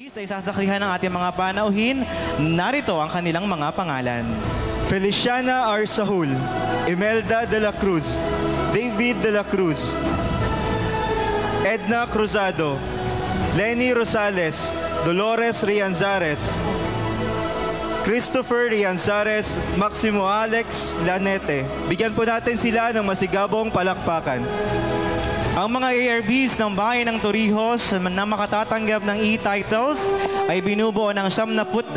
Ay sasakrihan ng ating mga panauhin. Narito ang kanilang mga pangalan. Feliciana R. Sahul, Imelda de la Cruz, David de la Cruz, Edna Cruzado, Lenny Rosales, Dolores Rianzares, Christopher Rianzares, Maximo Alex Lanete. Bigyan po natin sila ng masigabong palakpakan. Ang mga ARBs ng bayan ng Torrijos na makatatanggap ng e-titles ay binubuo ng 72,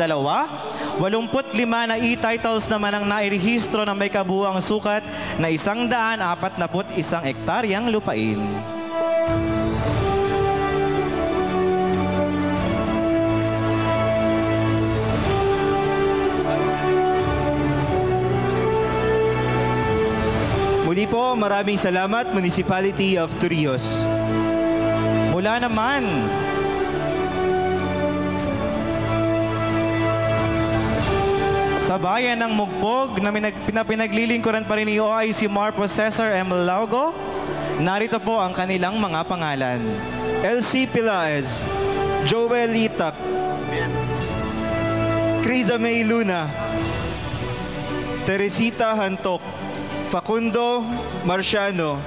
85 na e-titles naman ang nairehistro na may kabuuang sukat na 141 hektaryang lupain. Muli po, maraming salamat, Municipality of Torrijos. Mula naman sa bayan ng Mugpog na pinaglilingkuran pa rin ni OIC Marpo Cesar M. Laugo, narito po ang kanilang mga pangalan. Elsie Pilaez, Joel Itak, Criza May Luna, Teresita Hantok, Facundo Marciano,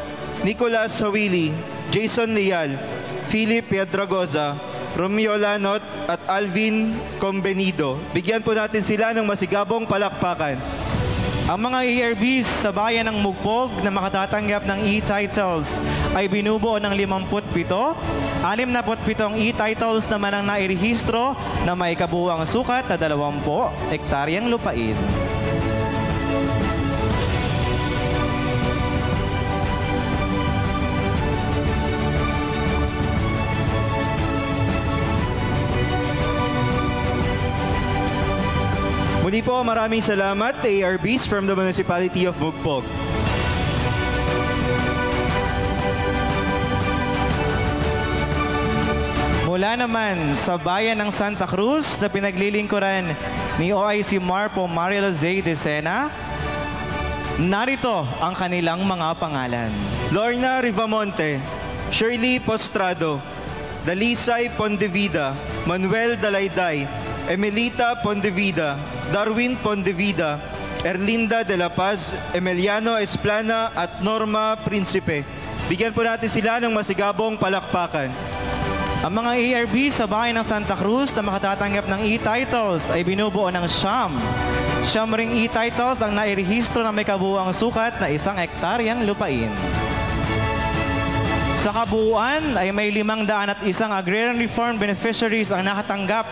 Nicolas Hawili, Jason Leal, Philip Piedragoza, Romeo Lanot at Alvin Combenido. Bigyan po natin sila ng masigabong palakpakan. Ang mga ARBs sa bayan ng Mugpog na makatatanggap ng e-titles ay binubuo ng 57. 67 e-titles naman ang nairehistro na may kabuuang sukat na 20 hektaryang lupain. Muli po, maraming salamat, ARBs from the Municipality of Mugpog. Mula naman sa bayan ng Santa Cruz na pinaglilingkuran ni OIC Marpo Marielo Zay de Sena, narito ang kanilang mga pangalan. Lorna Rivamonte, Shirley Postrado, Dalisay Pondevida, Manuel Dalayday, Emelita Pondevida, Darwin Pondevida, Erlinda de la Paz, Emiliano Esplana at Norma Principe. Bigyan po natin sila ng masigabong palakpakan. Ang mga ARB sa bayan ng Santa Cruz na makatatanggap ng e-titles ay binubuo ng siyam. Siyam ring e-titles ang nairehistro na may kabuuang sukat na 1 hektaryang lupain. Sa kabuuan ay may 501 agrarian reform beneficiaries ang nakatanggap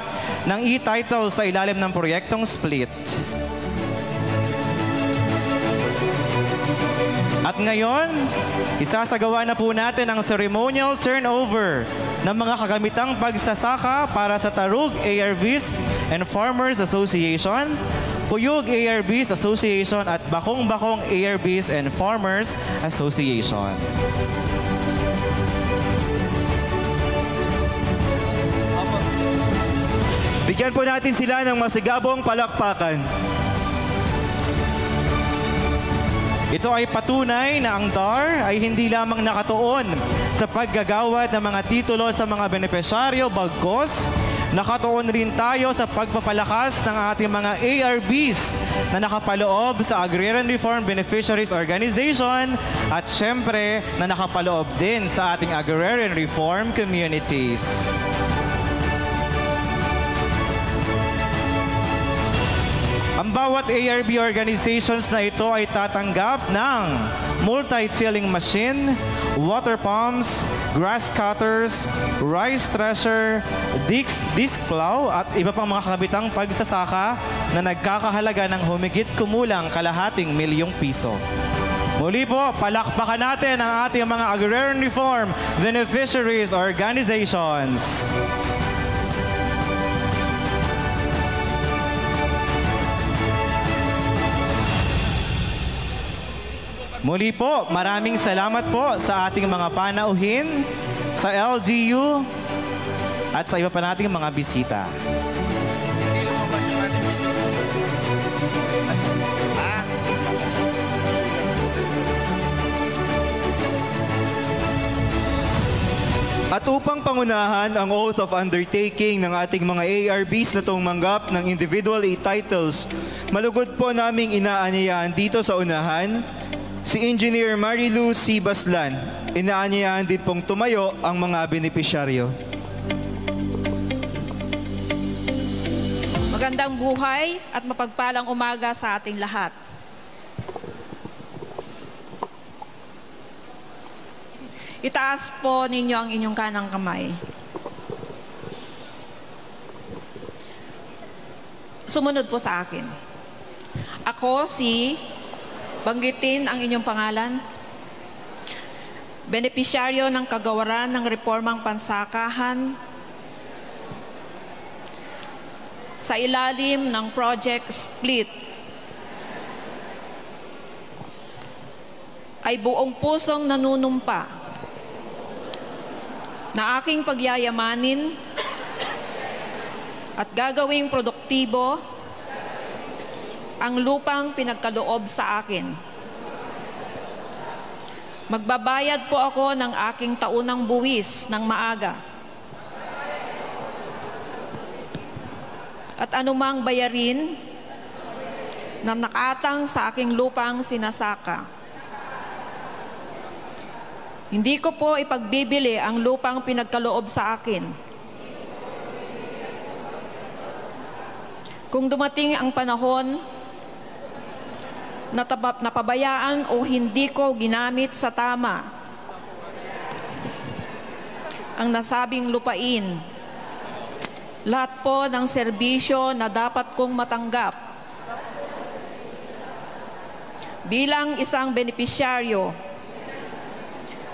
ng e-titles sa ilalim ng proyektong split. At ngayon, isasagawa na po natin ang ceremonial turnover ng mga kagamitang pagsasaka para sa Tarug ARBs and Farmers Association, Kuyog ARBs Association at Bakong-Bakong ARBs and Farmers Association. Bigyan po natin sila ng masigabong palakpakan. Ito ay patunay na ang DAR ay hindi lamang nakatuon sa paggagawad ng mga titulo sa mga benepisyaryo, bagkos, nakatuon rin tayo sa pagpapalakas ng ating mga ARBs na nakapaloob sa Agrarian Reform Beneficiaries Organization at syempre na nakapaloob din sa ating Agrarian Reform communities. Ang bawat ARB organizations na ito ay tatanggap ng multi-tilling machine, water pumps, grass cutters, rice thresher, disc plow at iba pang mga kabitang pagsasaka na nagkakahalaga ng humigit kumulang ₱250,000. Muli po, palakpakan natin ang ating mga Agrarian Reform Beneficiaries Organizations. Muli po, maraming salamat po sa ating mga panauhin, sa LGU, at sa iba pa nating mga bisita. At upang pangunahan ang oath of undertaking ng ating mga ARBs na tumanggap ng individual titles, malugod po naming inaanyayahan dito sa unahan si Engineer Marilu C. Baslan. Inaanyayahan din pong tumayo ang mga benepisyaryo. Magandang buhay at mapagpalang umaga sa ating lahat. Itaas po ninyo ang inyong kanang kamay. Sumunod po sa akin. Ako banggitin ang inyong pangalan, benepisyaryo ng kagawaran ng reformang pansakahan sa ilalim ng Project Split, ay buong pusong nanunumpa na aking pagyayamanin at gagawing produktibo ang lupang pinagkaloob sa akin. Magbabayad po ako ng aking taunang buwis ng maaga. At anumang bayarin na nakatang sa aking lupang sinasaka. Hindi ko po ipagbibili ang lupang pinagkaloob sa akin. Kung dumating ang panahon na napabayaan o hindi ko ginamit sa tama ang nasabing lupain, lahat po ng serbisyo na dapat kong matanggap bilang isang benepisyaryo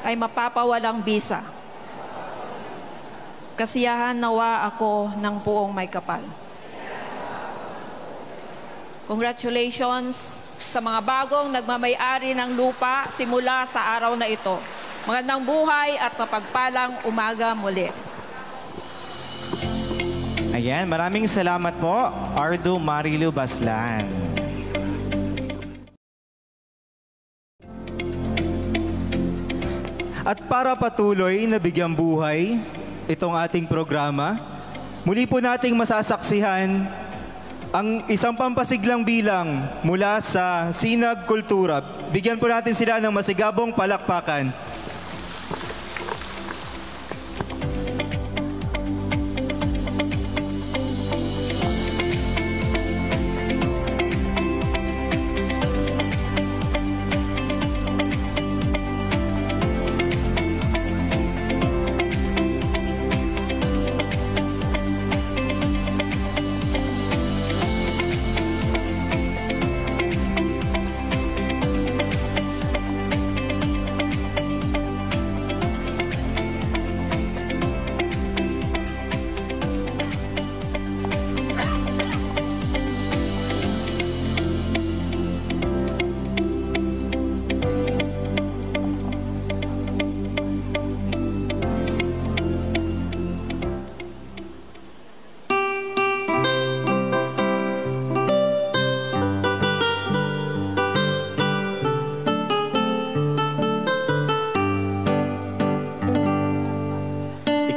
ay mapapawalang bisa. Kasiyahan nawa ako ng puong may kapal. Congratulations sa mga bagong nagmamay-ari ng lupa simula sa araw na ito. Magandang buhay at mapagpalang umaga muli. Ayan, maraming salamat po, Ardo Marilu Baslan. At para patuloy na bigyang buhay itong ating programa, muli po nating masasaksihan ang isang pampasiglang bilang mula sa Sinag Kultura. Bigyan po natin sila ng masigabong palakpakan.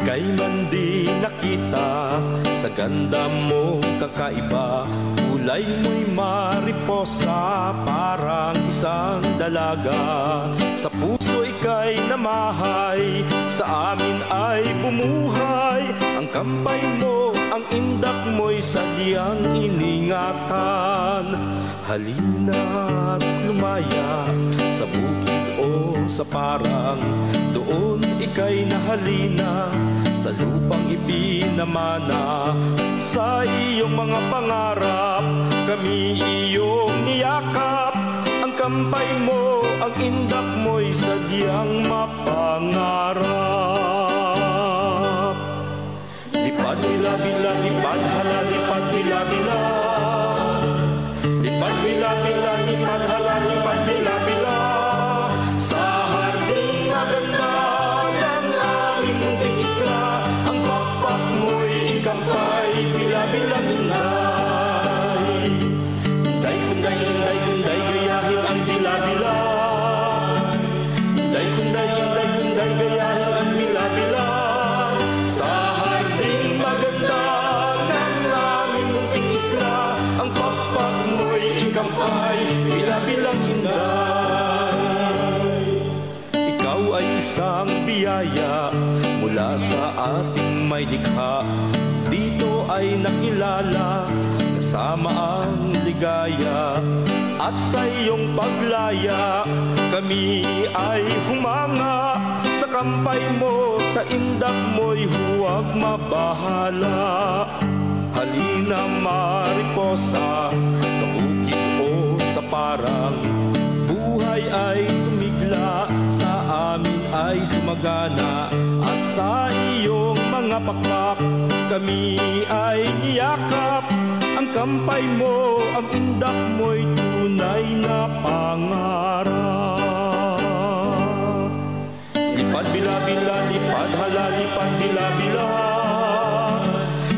Ika'y man di nakita, sa ganda mo kakaiba. Kulay mo'y mariposa, parang isang dalaga. Sa puso ika'y namahay, sa amin ay bumuhay. Ang kampay mo, ang indak mo'y sadyang iningatan. Halina't lumaya sa bukid o sa parang, doon ika'y nahalina sa lupang ipinamana. Sa iyong mga pangarap, kami iyong niyakap. Ang kampay mo, ang indak mo'y sadyang mapangarap. Lipad bila-bila, lipad hala, lipad bila-bila. Lipad bila-bila, lipad hala, lipad bila-bila. Sa harding maganda ng aming munting isla, ang pakpak mo'y ikampay, bila-bilang hinday. Hinday, kunday, hinday, kunday, gayahin ang bila-bila. Hinday, kunday, hinday, kunday, gayahin ang bila-bila. ligaya mula sa ating may likha. Dito ay nakilala kasama ang ligaya, at sa iyong paglaya kami ay humanga. Sa kampay mo, sa indak mo'y huwag mabahala. Halina mariposa, sa bukid o sa parang, buhay ay sumigla, sa amin ay sumagana. At sa iyong mga pakpak kami ay niyakap. Ang kampay mo, ang indak mo'y tunay na pangarap. Lipad bila-bila, lipad hala, lipad bila-bila.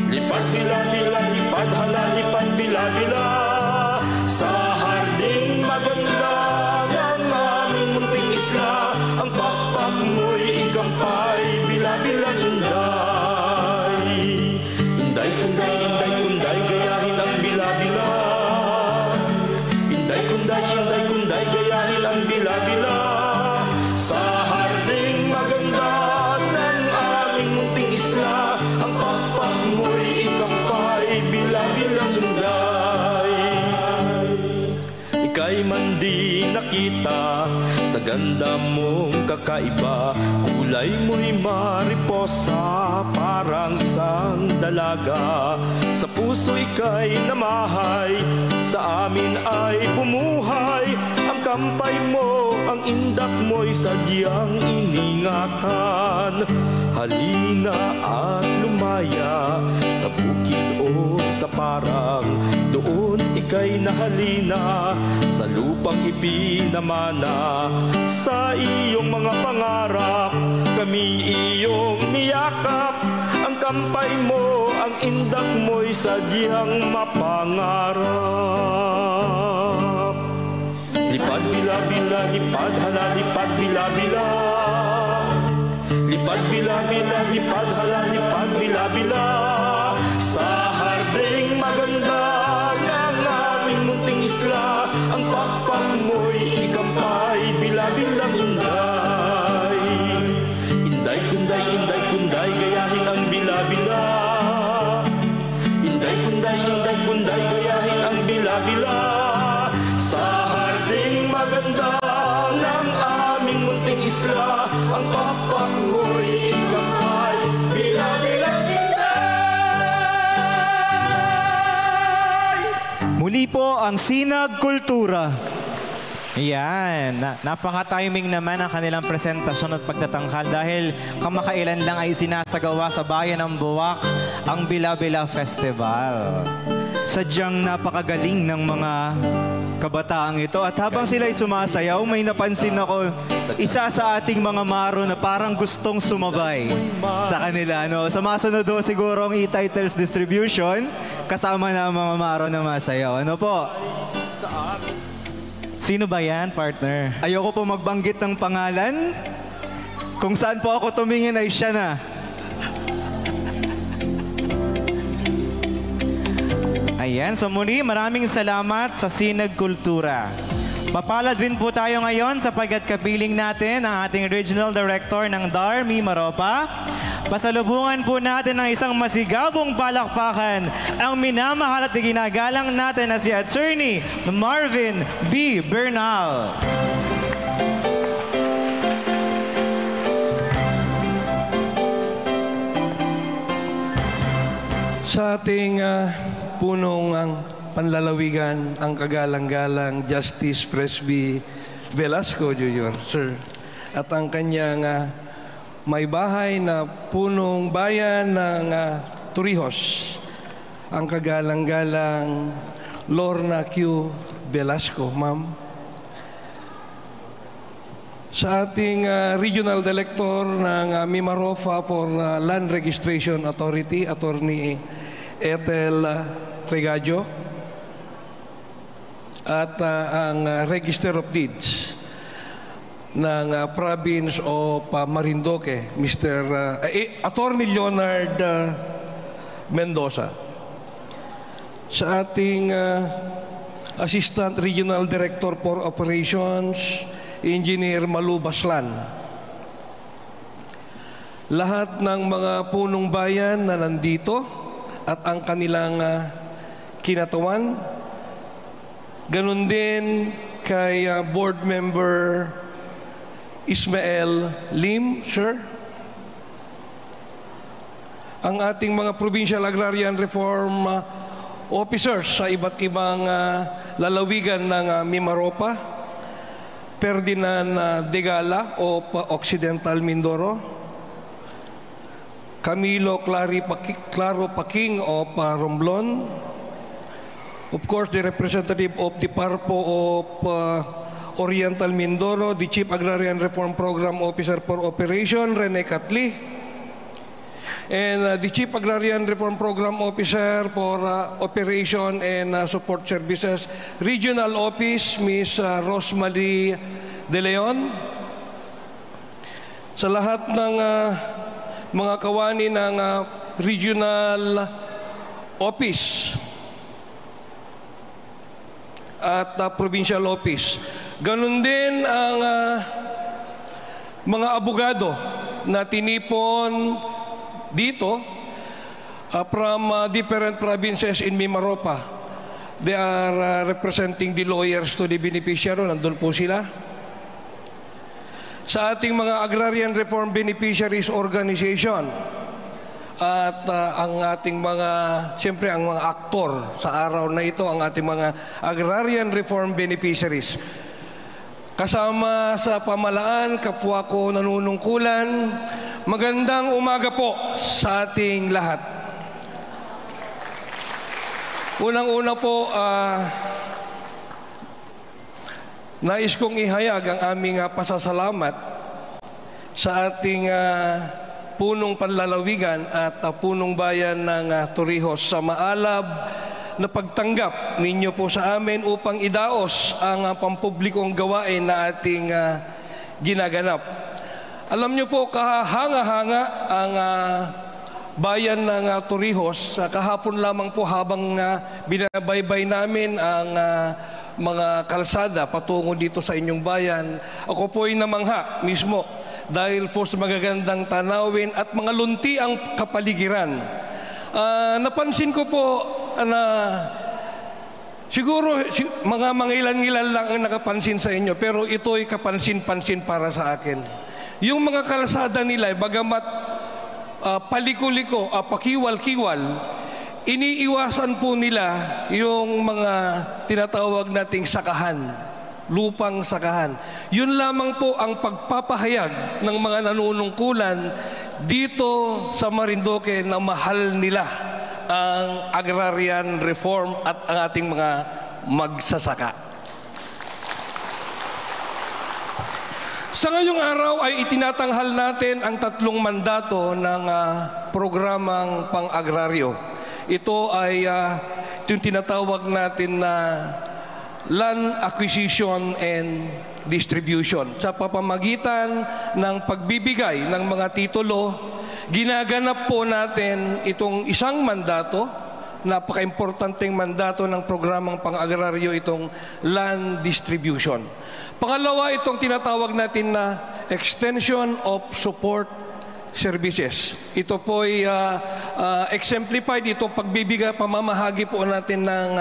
Lipad bila-bila, lipad hala, lipad bila-bila. Sa harding maganda ng aming munting isla, ang pakpak mo'y ikampay, bila-bila inday. Inday, kunday, inday, kunday, gayahin ang bila-bila. Inday, kunday, gayahin ang bila-bila. Sa harding maganda ng aming munting isla, ang pakpak mo'y ikampay, bila-bila inday. Ika'y man di nakita sa ganda mong kakaiba, kulay mo'y mariposa, parang isang dalaga. Sa puso ika'y namahay, sa amin ay bumuhay. Ang kampay mo, ang indak mo'y sadyang iningatan. Halina at lumaya sa bukid o sa parang, doon ika'y nahalina sa lupang ipinamana. Sa iyong mga pangarap kami iyong niyakap. Ang kampay mo, ang indak mo'y sadyang mapangarap. Lipad bila-bila, lipad hala, lipad bila-bila. Lipad bila-bila, lipad hala, lipad bila-bila. Sa harding maganda ng aming munting isla, ang pakpak mo'y ikampay, bila-bilang inday. Inday, kunday, gayahin ang bila-bila. Inday, kunday, gayahin ang bila-bila. Sa harding maganda ng aming munting isla, ang pakpak mo'y ikampay, bila-bilang inday. Muli po ang Sinag Kultura. Yan. Napaka-timing naman ang kanilang presentasyon at pagtatanghal dahil kamakailan lang ay sinasagawa sa bayan ng Buwak ang Bila-Bila Festival. Sadyang napakagaling ng mga kabataang ito. At habang sila'y sumasayaw, may napansin ako isa sa ating mga maro na parang gustong sumabay sa kanila. No? Sa masunod do siguro ang e-titles distribution, kasama na ang mga maro na masayaw. Ano po? Sino ba yan, partner? Ayoko po magbanggit ng pangalan. Kung saan po ako tumingin ay siya na. Ayan, so muli maraming salamat sa Sinag Kultura. Papalad rin po tayo ngayon sapagkat kapiling natin ang ating Regional Director ng DARMI Maropa. Pasalubungan po natin ng isang masigabong palakpakan ang minamahal at ginagalang natin na si Attorney Marvin B. Bernal. Sa ating punong ang panlalawigan, ang kagalang-galang Justice Presby Velasco Jr., sir, at ang kanyang may bahay na punong bayan ng Torrijos, ang kagalang-galang Lorna Q. Velasco, ma'am. Sa ating Regional Director ng Mimaropa for Land Registration Authority, Attorney Ethel Regadio, at ang Register of Deeds ng Province of Marinduque, Mr. Attorney Leonard Mendoza. Sa ating Assistant Regional Director for Operations, Engineer Malu Baslan. lahat ng mga punong bayan na nandito at ang kanilang kinatawan. Ganon din kay Board Member Ismael Lim, sir. Ang ating mga Provincial Agrarian Reform Officers sa iba't ibang lalawigan ng Mimaropa, Ferdinand Degala o Occidental Mindoro, Camilo Claro Paking of Romblon, of course the representative of the Parpo of Oriental Mindoro, the Chief Agrarian Reform Program Officer for Operation, Rene Catli, and the Chief Agrarian Reform Program Officer for Operation and Support Services, Regional Office, Ms. Rosemary De Leon. Sa lahat ng mga kawani ng Regional Office at Provincial Office. Ganun din ang mga abogado na tinipon dito from different provinces in Mimaropa. They are representing the lawyers to the beneficiary. Nandun po sila. Sa ating mga Agrarian Reform Beneficiaries Organization at ang ating mga, siyempre ang mga aktor sa araw na ito, ang ating mga Agrarian Reform Beneficiaries. Kasama sa pamalaan, kapwa ko nanunungkulan, magandang umaga po sa ating lahat. Unang-una po, nais kong ihayag ang aming pasasalamat sa ating punong panlalawigan at punong bayan ng Torrijos sa maalab na pagtanggap ninyo po sa amin upang idaos ang pampublikong gawain na ating ginaganap. Alam niyo po, kahanga-hanga ang bayan ng Torrijos. Kahapon lamang po habang binabaybay namin ang mga kalsada patungo dito sa inyong bayan, ako po'y namangha mismo dahil po sa magagandang tanawin at mga lunti ang kapaligiran. Napansin ko po na siguro mga ilan-ilan lang ang nakapansin sa inyo, pero ito'y kapansin-pansin para sa akin. Yung mga kalsada nila, bagamat paliko-liko, pakiwal-kiwal, iniiwasan po nila yung mga tinatawag nating sakahan, lupang sakahan. Yun lamang po ang pagpapahayag ng mga nanunungkulan dito sa Marinduque na mahal nila ang agrarian reform at ang ating mga magsasaka. Sa ngayong araw ay itinatanghal natin ang 3 mandato ng programang pang-agraryo. Ito ay yung tinatawag natin na land acquisition and distribution. Sa pamamagitan ng pagbibigay ng mga titulo, ginaganap po natin itong isang mandato, napaka-importanteng mandato ng programang pang-agraryo, itong land distribution. Pangalawa, itong tinatawag natin na extension of support services. Ito po ay exemplified, ito pagbibigay, pamamahagi po natin ng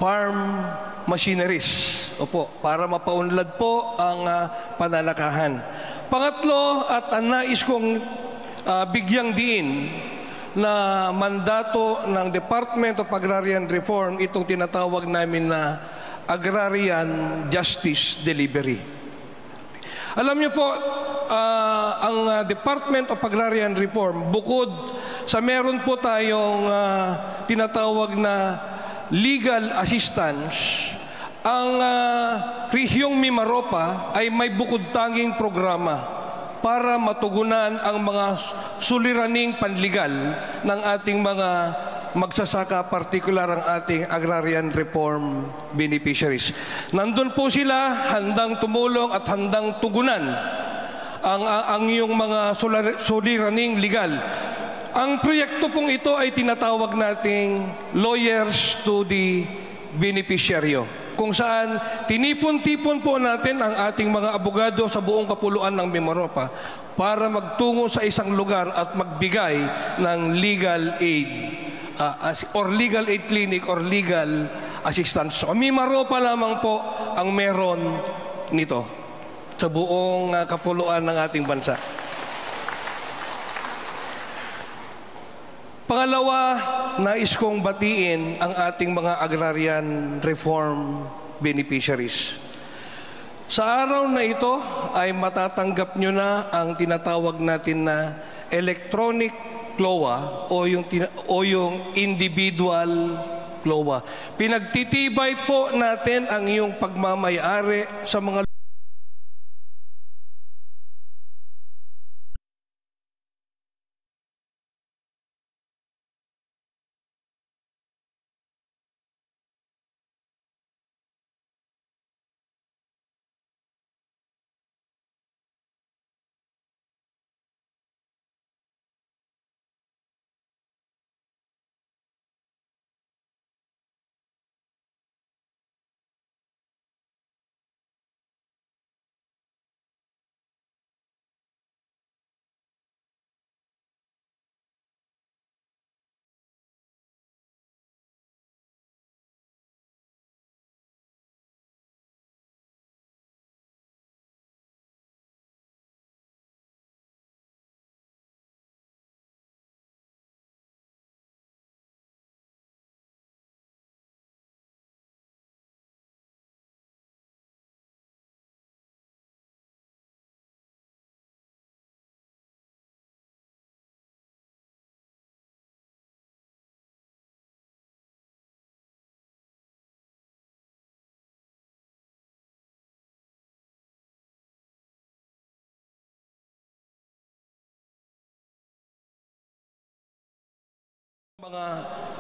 farm machineries. Opo, para mapaunlad po ang pananakahan. Pangatlo, at nais kong bigyang diin na mandato ng Department of Agrarian Reform, itong tinatawag namin na Agrarian Justice Delivery. Alam niyo po, ang Department of Agrarian Reform, bukod sa meron po tayong tinatawag na legal assistance, ang Rehiyong Mimaropa ay may bukod-tanging programa para matugunan ang mga suliraning panligal ng ating mga magsasaka, partikular ang ating agrarian reform beneficiaries. Nandun po sila, handang tumulong at handang tugunan ang iyong mga suliraning legal. Ang proyekto pong ito ay tinatawag nating lawyers to the beneficiary. kung saan tinipon-tipon po natin ang ating mga abogado sa buong kapuluan ng Mimaropa para magtungo sa isang lugar at magbigay ng legal aid or legal aid clinic or legal assistance. So, Mimaropa lamang po ang meron nito sa buong kapuluan ng ating bansa. Pangalawa, nais kong batiin ang ating mga agrarian reform beneficiaries. Sa araw na ito ay matatanggap nyo na ang tinatawag natin na electronic CLOA o yung individual CLOA. Pinagtitibay po natin ang iyong pagmamayari sa mga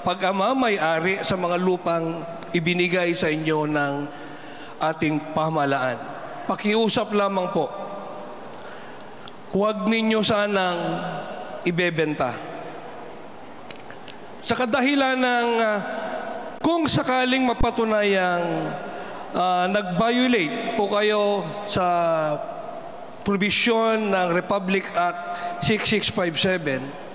pag-amamay-ari sa mga lupang ibinigay sa inyo ng ating pamahalaan. Pakiusap lamang po, huwag ninyo sanang ibebenta. Sa kadahilan ng kung sakaling mapatunayang nag-violate po kayo sa provision ng Republic Act 6657,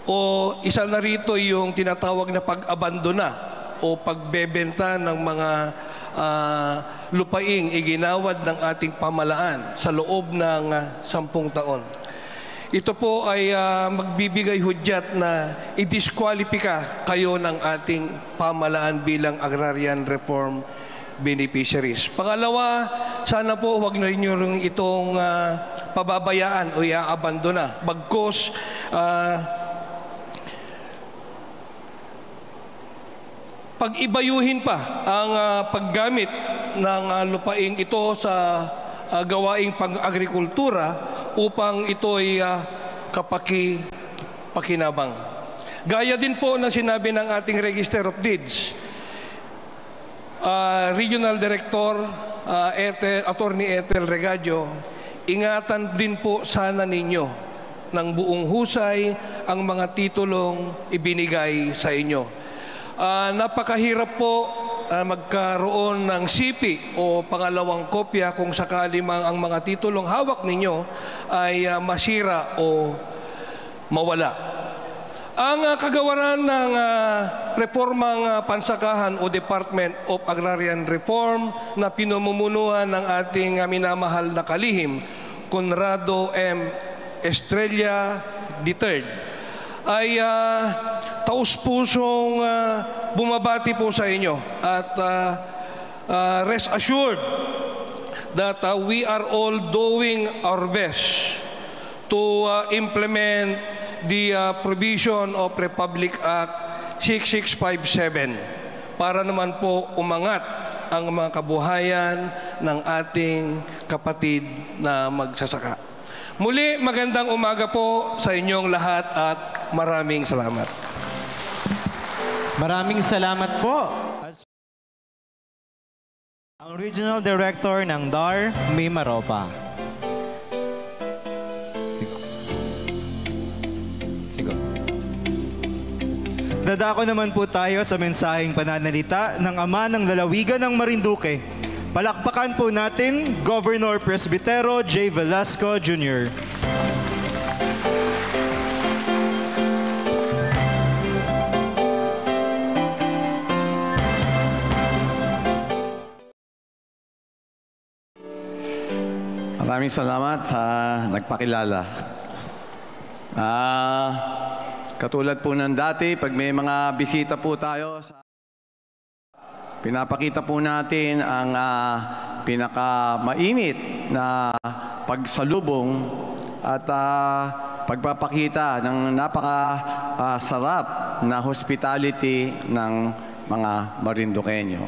o isa na rito yung tinatawag na pag-abandona o pagbebenta ng mga lupaing iginawad ng ating pamahalaan sa loob ng 10 taon. Ito po ay magbibigay hudyat na i-disqualify kayo ng ating pamahalaan bilang agrarian reform beneficiaries. Pangalawa, sana po huwag na rin nyo itong pababayaan o i-abandona. Bagkus, pag-ibayuhin pa ang paggamit ng lupaing ito sa gawaing pang-agrikultura upang ito'y pakinabang. Gaya din po na sinabi ng ating Register of Deeds, Regional Director Attorney Ethel Regadio, ingatan din po sana ninyo ng buong husay ang mga titulong ibinigay sa inyo. Napakahirap po magkaroon ng sipi o pangalawang kopya kung sakali mang ang mga titulong hawak ninyo ay masira o mawala. Ang kagawaran ng reformang pansakahan o Department of Agrarian Reform na pinamumunuan ng ating minamahal na kalihim, Conrado M. Estrella III, ay taus-pusong bumabati po sa inyo at rest assured that we are all doing our best to implement the provision of Republic Act 6657 para naman po umangat ang mga kabuhayan ng ating kapatid na magsasaka. Muli, magandang umaga po sa inyong lahat at maraming salamat. Maraming salamat po. Ang Regional Director ng DAR, Mimaropa. dadako naman po tayo sa mensaheng pananalita ng Ama ng Lalawigan ng Marinduque. Palakpakan po natin, Governor Presbitero J. Velasco Jr. Maraming salamat sa nagpakilala. Katulad po ng dati, pag may mga bisita po tayo, pinapakita po natin ang pinakamainit na pagsalubong at pagpapakita ng napakasarap na hospitality ng mga Marinduqueño.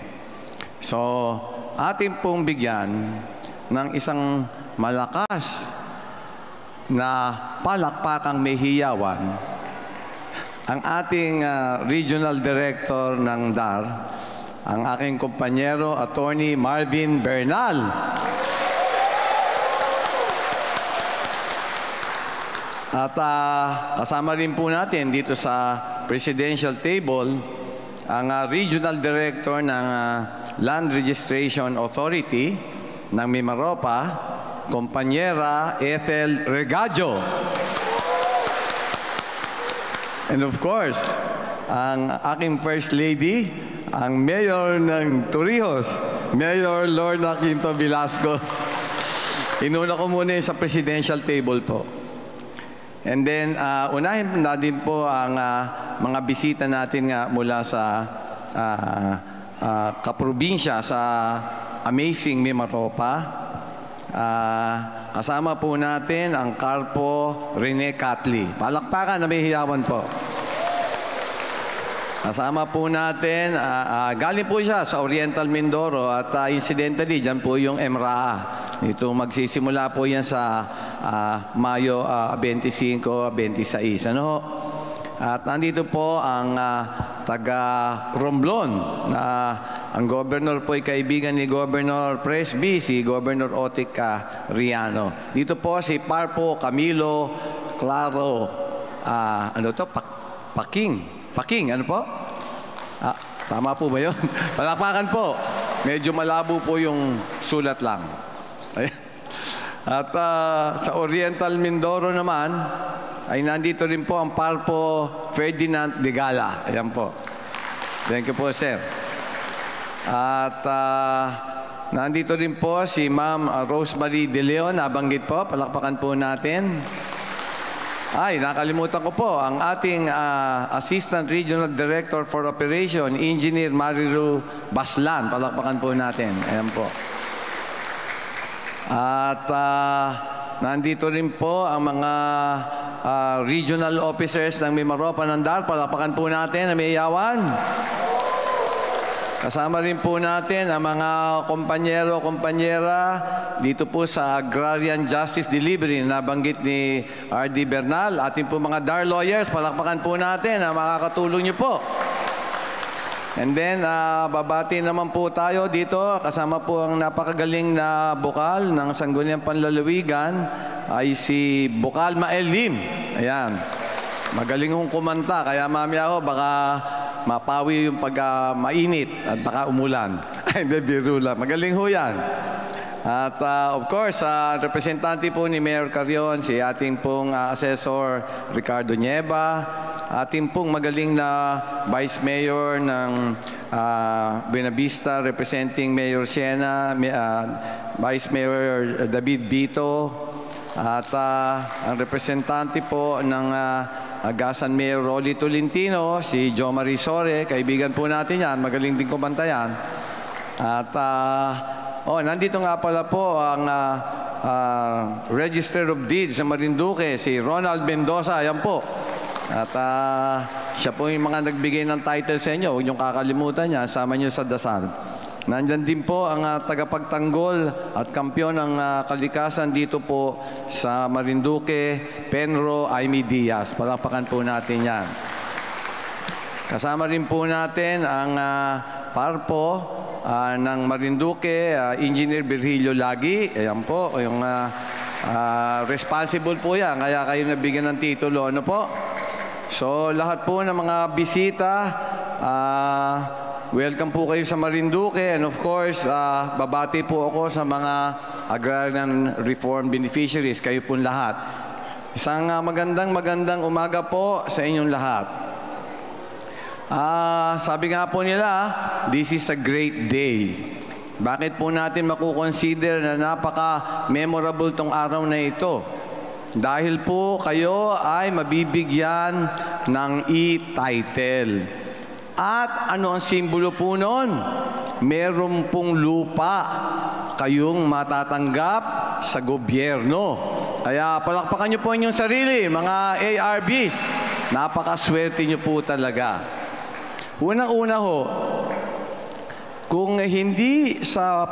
So, atin pong bigyan ng isang malakas na palakpakang may hiyawan ang ating Regional Director ng DAR, ang aking kumpanyero, Attorney Marvin Bernal. At kasama rin po natin dito sa Presidential Table ang Regional Director ng Land Registration Authority ng Mimaropa, Kompanyera Ethel Regajo. And of course, ang aking First Lady, ang Mayor ng Torrijos, Mayor Lorna Quinto Velasco. Inuna ko muna sa presidential table po. And then, unahin na din po ang mga bisita natin nga mula sa kaprobinsya sa amazing Mimaropa. Kasama po natin ang Carpo Rene Catli. Palakpakan na may hiyawan po. Kasama po natin, galing po siya sa Oriental Mindoro at incidentally, dyan po yung MRAA. Ito magsisimula po yan sa Mayo 25, 26. Ano? At nandito po ang taga Romblon na ang governor po ay kaibigan ni Governor Presby, si Governor Otic Riano. Dito po si Parpo Camilo Claro, Paking, ano po? Tama po ba yun? Palakpakan po. Medyo malabo po yung sulat lang. At sa Oriental Mindoro naman, ay nandito rin po ang Parpo Ferdinand de Gala. Ayan po. Thank you po, sir. At nandito rin po si Ma'am Rosemary De Leon. Nabanggit po. Palakpakan po natin. Ay, nakalimutan ko po ang ating Assistant Regional Director for Operation, Engineer Marilu Baslan. Palakpakan po natin. Ayan po. At nandito rin po ang mga regional officers ng Mimaropa ng DAR. Palakpakan po natin na may yawan. Kasama rin po natin ang mga kompanyero-kompanyera dito po sa Agrarian Justice Delivery na nabanggit ni R.D. Bernal. Ating po mga DAR lawyers, palakpakan po natin na makakatulong niyo po. And then, babati naman po tayo dito. Kasama po ang napakagaling na bukal ng Sangguniang Panlalawigan ay si Bukal Maelim. Ayan. Magaling hong kumanta. Kaya mamaya ho, baka mapawi yung mainit at baka umulan. Hindi, biro lang. Magaling ho yan. At of course, representante po ni Mayor Carrion, si ating pong Assessor Ricardo Nieva, ating pong magaling na Vice Mayor ng Buenavista, representing Mayor Siena, Vice Mayor David Bito, at ang representante po ng Agasan Mayor Rolly Tolentino, si Jo Marisore, kaibigan po natin yan, magaling din kumanta yan. At nandito nga pala po ang Register of Deeds sa Marinduque, si Ronald Mendoza, ayan po. At siya po yung mga nagbigay ng title sa inyo, huwag niyong kakalimutan niya, sama niyo sa dasal. Nandyan din po ang tagapagtanggol at kampyon ng kalikasan dito po sa Marinduque, Penro Aimee Diaz. Palakpakan po natin yan. Kasama rin po natin ang Parpo ng Marinduque, Engineer Virgilio Lagi. Ayan po, yung responsible po yan. Kaya kayo nabigyan ng titulo. Ano po? So lahat po ng mga bisita, welcome po kayo sa Marinduque, and of course, babati po ako sa mga agrarian reform beneficiaries, kayo po lahat. Isang magandang umaga po sa inyong lahat. Sabi nga po nila, this is a great day. Bakit po natin makukonsider na napaka-memorable tong araw na ito? Dahil po kayo ay mabibigyan ng e-title. At ano ang simbolo po nun? Meron pong lupa kayong matatanggap sa gobyerno. Kaya palakpakan niyo po inyong sarili, mga ARBs. Napakaswerte niyo po talaga. Unang-una ho, kung hindi sa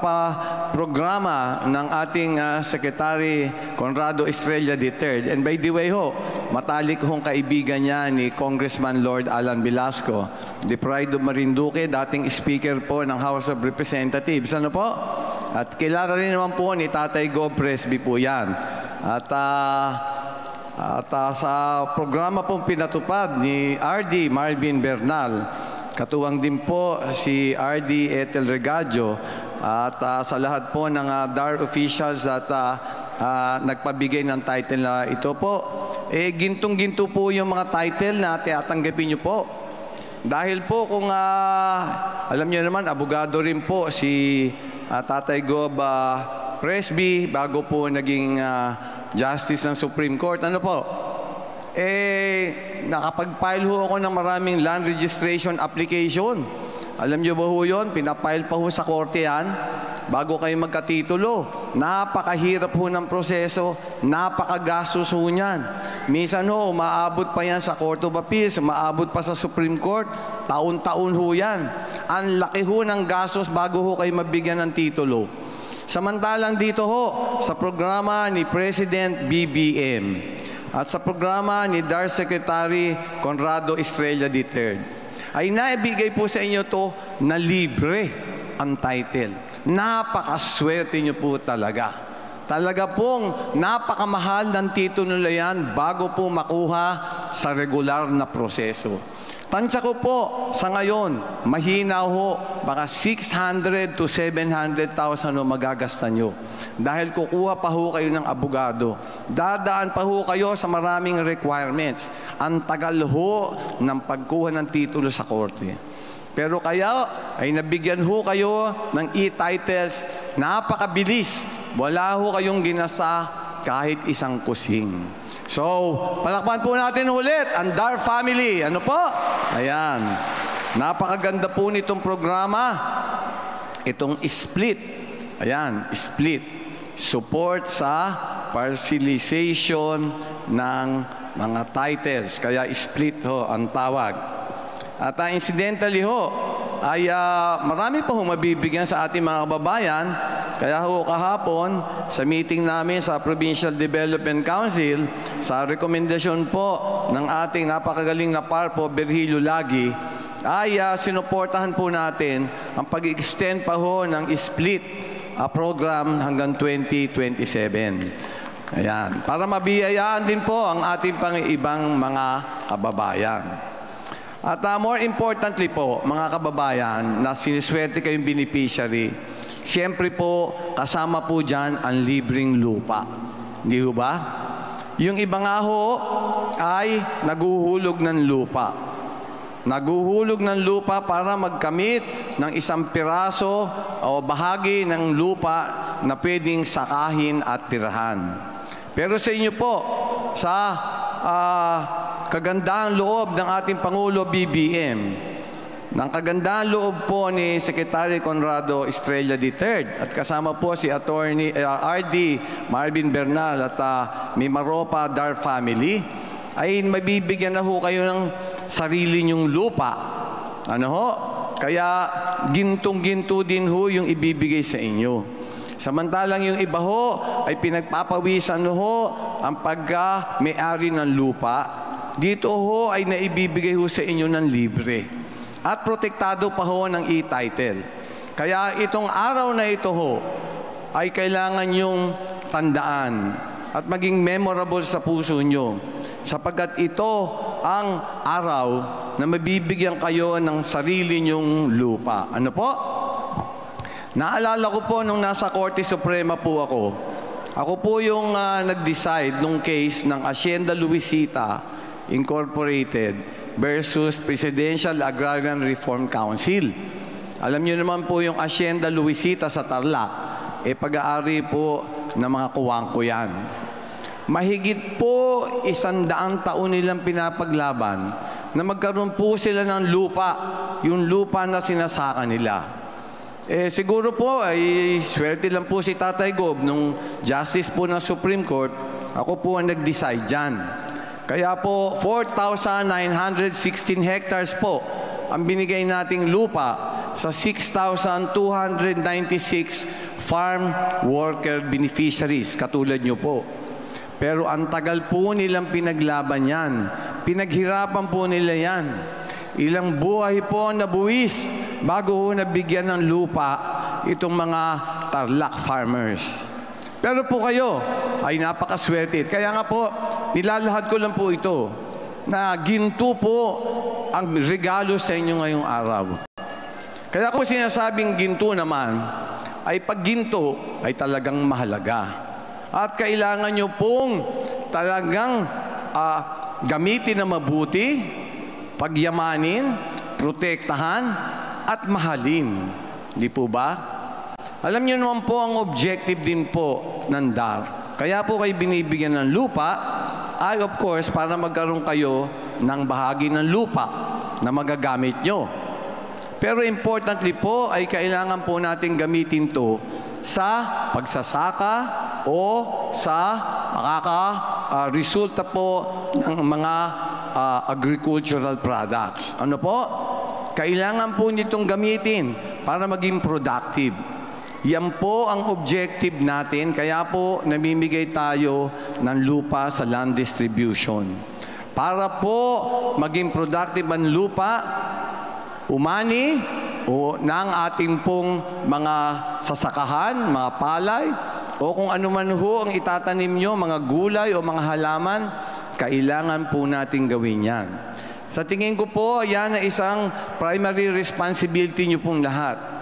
programa ng ating Secretary Conrado Estrella III, and by the way ho, matalik hong kaibigan niya ni Congressman Lord Alan Velasco, the pride of Marinduque, dating speaker po ng House of Representatives. Ano po? At kilala rin naman po ni Tatay Gob Presby po yan. At sa programa pong pinatupad ni RD Marvin Bernal, katuwang din po si RD Ethel Regadio, at sa lahat po ng DAR officials at nagpabigay ng title na ito po. Gintong-ginto po yung mga title na tatanggapin nyo po. Dahil po kung alam nyo naman, abogado rin po si Tatay Gob Presby bago po naging Justice ng Supreme Court. Ano po? Nakapag-file ho ako ng maraming land registration application. Alam nyo ba ho yun? Pinapile pa ho sa korte yan bago kayo magkatitulo. Napakahirap ho ng proseso, napakagastos ho niyan. Minsan ho, umaabot pa yan sa Court of Appeals, umaabot pa sa Supreme Court, taon-taon ho yan. Ang laki ho ng gastos bago ho kayo mabigyan ng titulo. Samantalang dito ho, sa programa ni President BBM, at sa programa ni DAR Secretary Conrado Estrella III, ay naibigay po sa inyo to na libre ang title. Napakaswerte nyo po talaga. Talaga pong napakamahal ng titulo na yan bago po makuha sa regular na proseso. Tansya ko po, sa ngayon, mahina ho, baka 600 to 700,000 ho magagasta nyo. Dahil kukuha pa ho kayo ng abogado. Dadaan pa ho kayo sa maraming requirements. Ang tagal ho ng pagkuha ng titulo sa korte. Pero kaya ay nabigyan ho kayo ng e-titles, napakabilis. Wala ho kayong ginasa kahit isang kusing. So, palakpan po natin ulit ang DAR family. Ano po? Ayan. Napakaganda po nitong programa. Itong split. Ayan, split. Support sa parcelization ng mga titles. Kaya split ho ang tawag. At incidentally ho, ay marami po mabibigyan sa ating mga kababayan. Kaya ho kahapon, sa meeting namin sa Provincial Development Council, sa rekomendasyon po ng ating napakagaling na parpo, Virgilio Lagi, ay sinuportahan po natin ang pag-extend pa ho ng split program hanggang 2027. Ayan, para mabiyayaan din po ang ating pang-ibang mga kababayan. At more importantly po, mga kababayan, na siniswerte kayong beneficiary, siyempre po, kasama po dyan ang libreng lupa. Hindi ho ba? Yung iba nga ho ay naguhulog ng lupa. Naguhulog ng lupa para magkamit ng isang piraso o bahagi ng lupa na pwedeng sakahin at tirahan. Pero sa inyo po, sa kagandahang loob ng ating Pangulo BBM, ng kagandahang loob po ni Secretary Conrado Estrella III at kasama po si Attorney RD Marvin Bernal at Mimaropa DAR family, ay mabibigyan na ho kayo ng sarili nyong lupa. Ano ho? Kaya gintong-ginto din ho yung ibibigay sa inyo. Samantalang yung iba ho ay pinagpapawisan ho ang pagka-may-ari ng lupa. Dito ho ay naibibigay ho sa inyo ng libre. At protektado pa ho ng e-title. Kaya itong araw na ito ho ay kailangan yung tandaan at maging memorable sa puso nyo. Sapagkat ito ang araw na mabibigyan kayo ng sarili nyong lupa. Ano po? Naalala ko po nung nasa Korte Suprema po ako. Ako po yung nag-decide nung case ng Hacienda Luisita Incorporated versus Presidential Agrarian Reform Council. Alam niyo naman po yung Hacienda Luisita sa Tarlac, pag-aari po ng mga kuwangko yan. Mahigit po 100 taon nilang pinapaglaban na magkaroon po sila ng lupa, yung lupa na sinasaka nila. Siguro po ay swerte lang po si Tatay Gob nung justice po ng Supreme Court, ako po ang nag-decide dyan. Kaya po 4,916 hectares po ang binigay nating lupa sa 6,296 farm worker beneficiaries, katulad nyo po. Pero ang tagal po nilang pinaglaban yan. Pinaghirapan po nila yan. Ilang buhay po ang nabuwis bago ho nabigyan ng lupa itong mga Tarlac farmers. Pero po kayo ay napakaswerte. Kaya nga po, nilalahad ko lang po ito na ginto po ang regalo sa inyo ngayong araw. Kaya ko sinasabing ginto naman, ay pag ginto ay talagang mahalaga. At kailangan nyo pong talagang gamitin na mabuti, pagyamanin, protektahan, at mahalin. Di po ba? Alam nyo naman po ang objective din po ng DAR. Kaya po kayo binibigyan ng lupa ay of course para magkaroon kayo ng bahagi ng lupa na magagamit nyo. Pero importantly po ay kailangan po natin gamitin to sa pagsasaka o sa resulta po ng mga agricultural products. Ano po? Kailangan po nitong gamitin para maging productive. Yan po ang objective natin, kaya po namimigay tayo ng lupa sa land distribution. Para po maging productive ang lupa, umani o ng ating pong mga sasakahan, mga palay, o kung ano man ho ang itatanim nyo, mga gulay o mga halaman, kailangan po natin gawin yan. Sa tingin ko po, yan ay isang primary responsibility nyo pong lahat,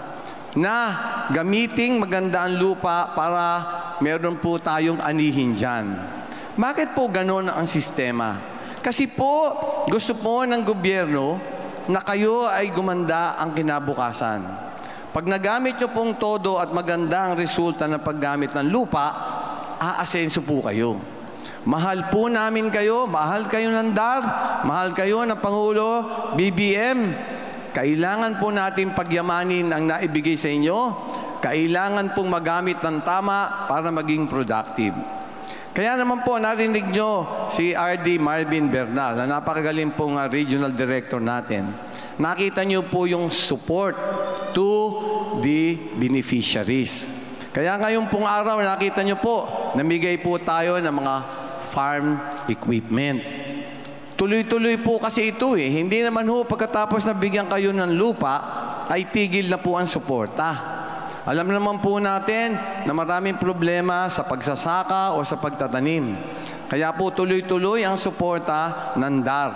na gamiting maganda ang lupa para meron po tayong anihin dyan. Bakit po ganon ang sistema? Kasi po, gusto po ng gobyerno na kayo ay gumanda ang kinabukasan. Pag nagamit nyo pong todo at maganda ang resulta ng paggamit ng lupa, aasenso po kayo. Mahal po namin kayo, mahal kayo ng DAR, mahal kayo ng Pangulo, BBM. Kailangan po natin pagyamanin ang naibigay sa inyo. Kailangan pong magamit ng tama para maging productive. Kaya naman po, narinig nyo si RD Marvin Bernal, na napakagaling pong regional director natin. Nakita nyo po yung support to the beneficiaries. Kaya ngayon pong araw, nakita nyo po, namigay po tayo ng mga farm equipment. Tuloy-tuloy po kasi ito eh. Hindi naman ho pagkatapos na bigyan kayo ng lupa, ay tigil na po ang suporta. Alam naman po natin na maraming problema sa pagsasaka o sa pagtatanim. Kaya po tuloy-tuloy ang suporta ng DAR.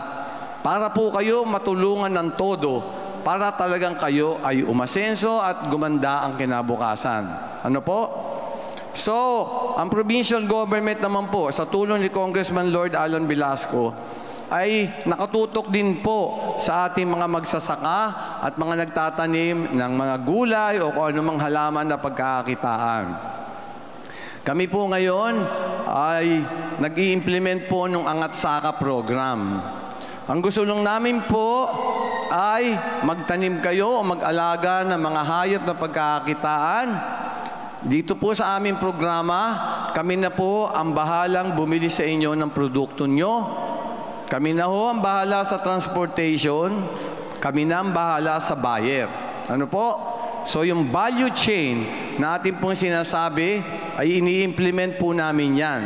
Para po kayo matulungan ng todo para talagang kayo ay umasenso at gumanda ang kinabukasan. Ano po? So, ang provincial government naman po, sa tulong ni Congressman Lord Alan Velasco, ay nakatutok din po sa ating mga magsasaka at mga nagtatanim ng mga gulay o kung anumang halaman na pagkakakitaan. Kami po ngayon ay nag-i-implement po ng Angat Saka program. Ang gusto lang namin po ay magtanim kayo o mag-alaga ng mga hayop na pagkakakitaan. Dito po sa aming programa, kami na po ang bahalang bumili sa inyo ng produkto nyo. Kami na ho ang bahala sa transportation, kami na ang bahala sa buyer. Ano po? So yung value chain na ating pong sinasabi ay ini-implement po namin yan.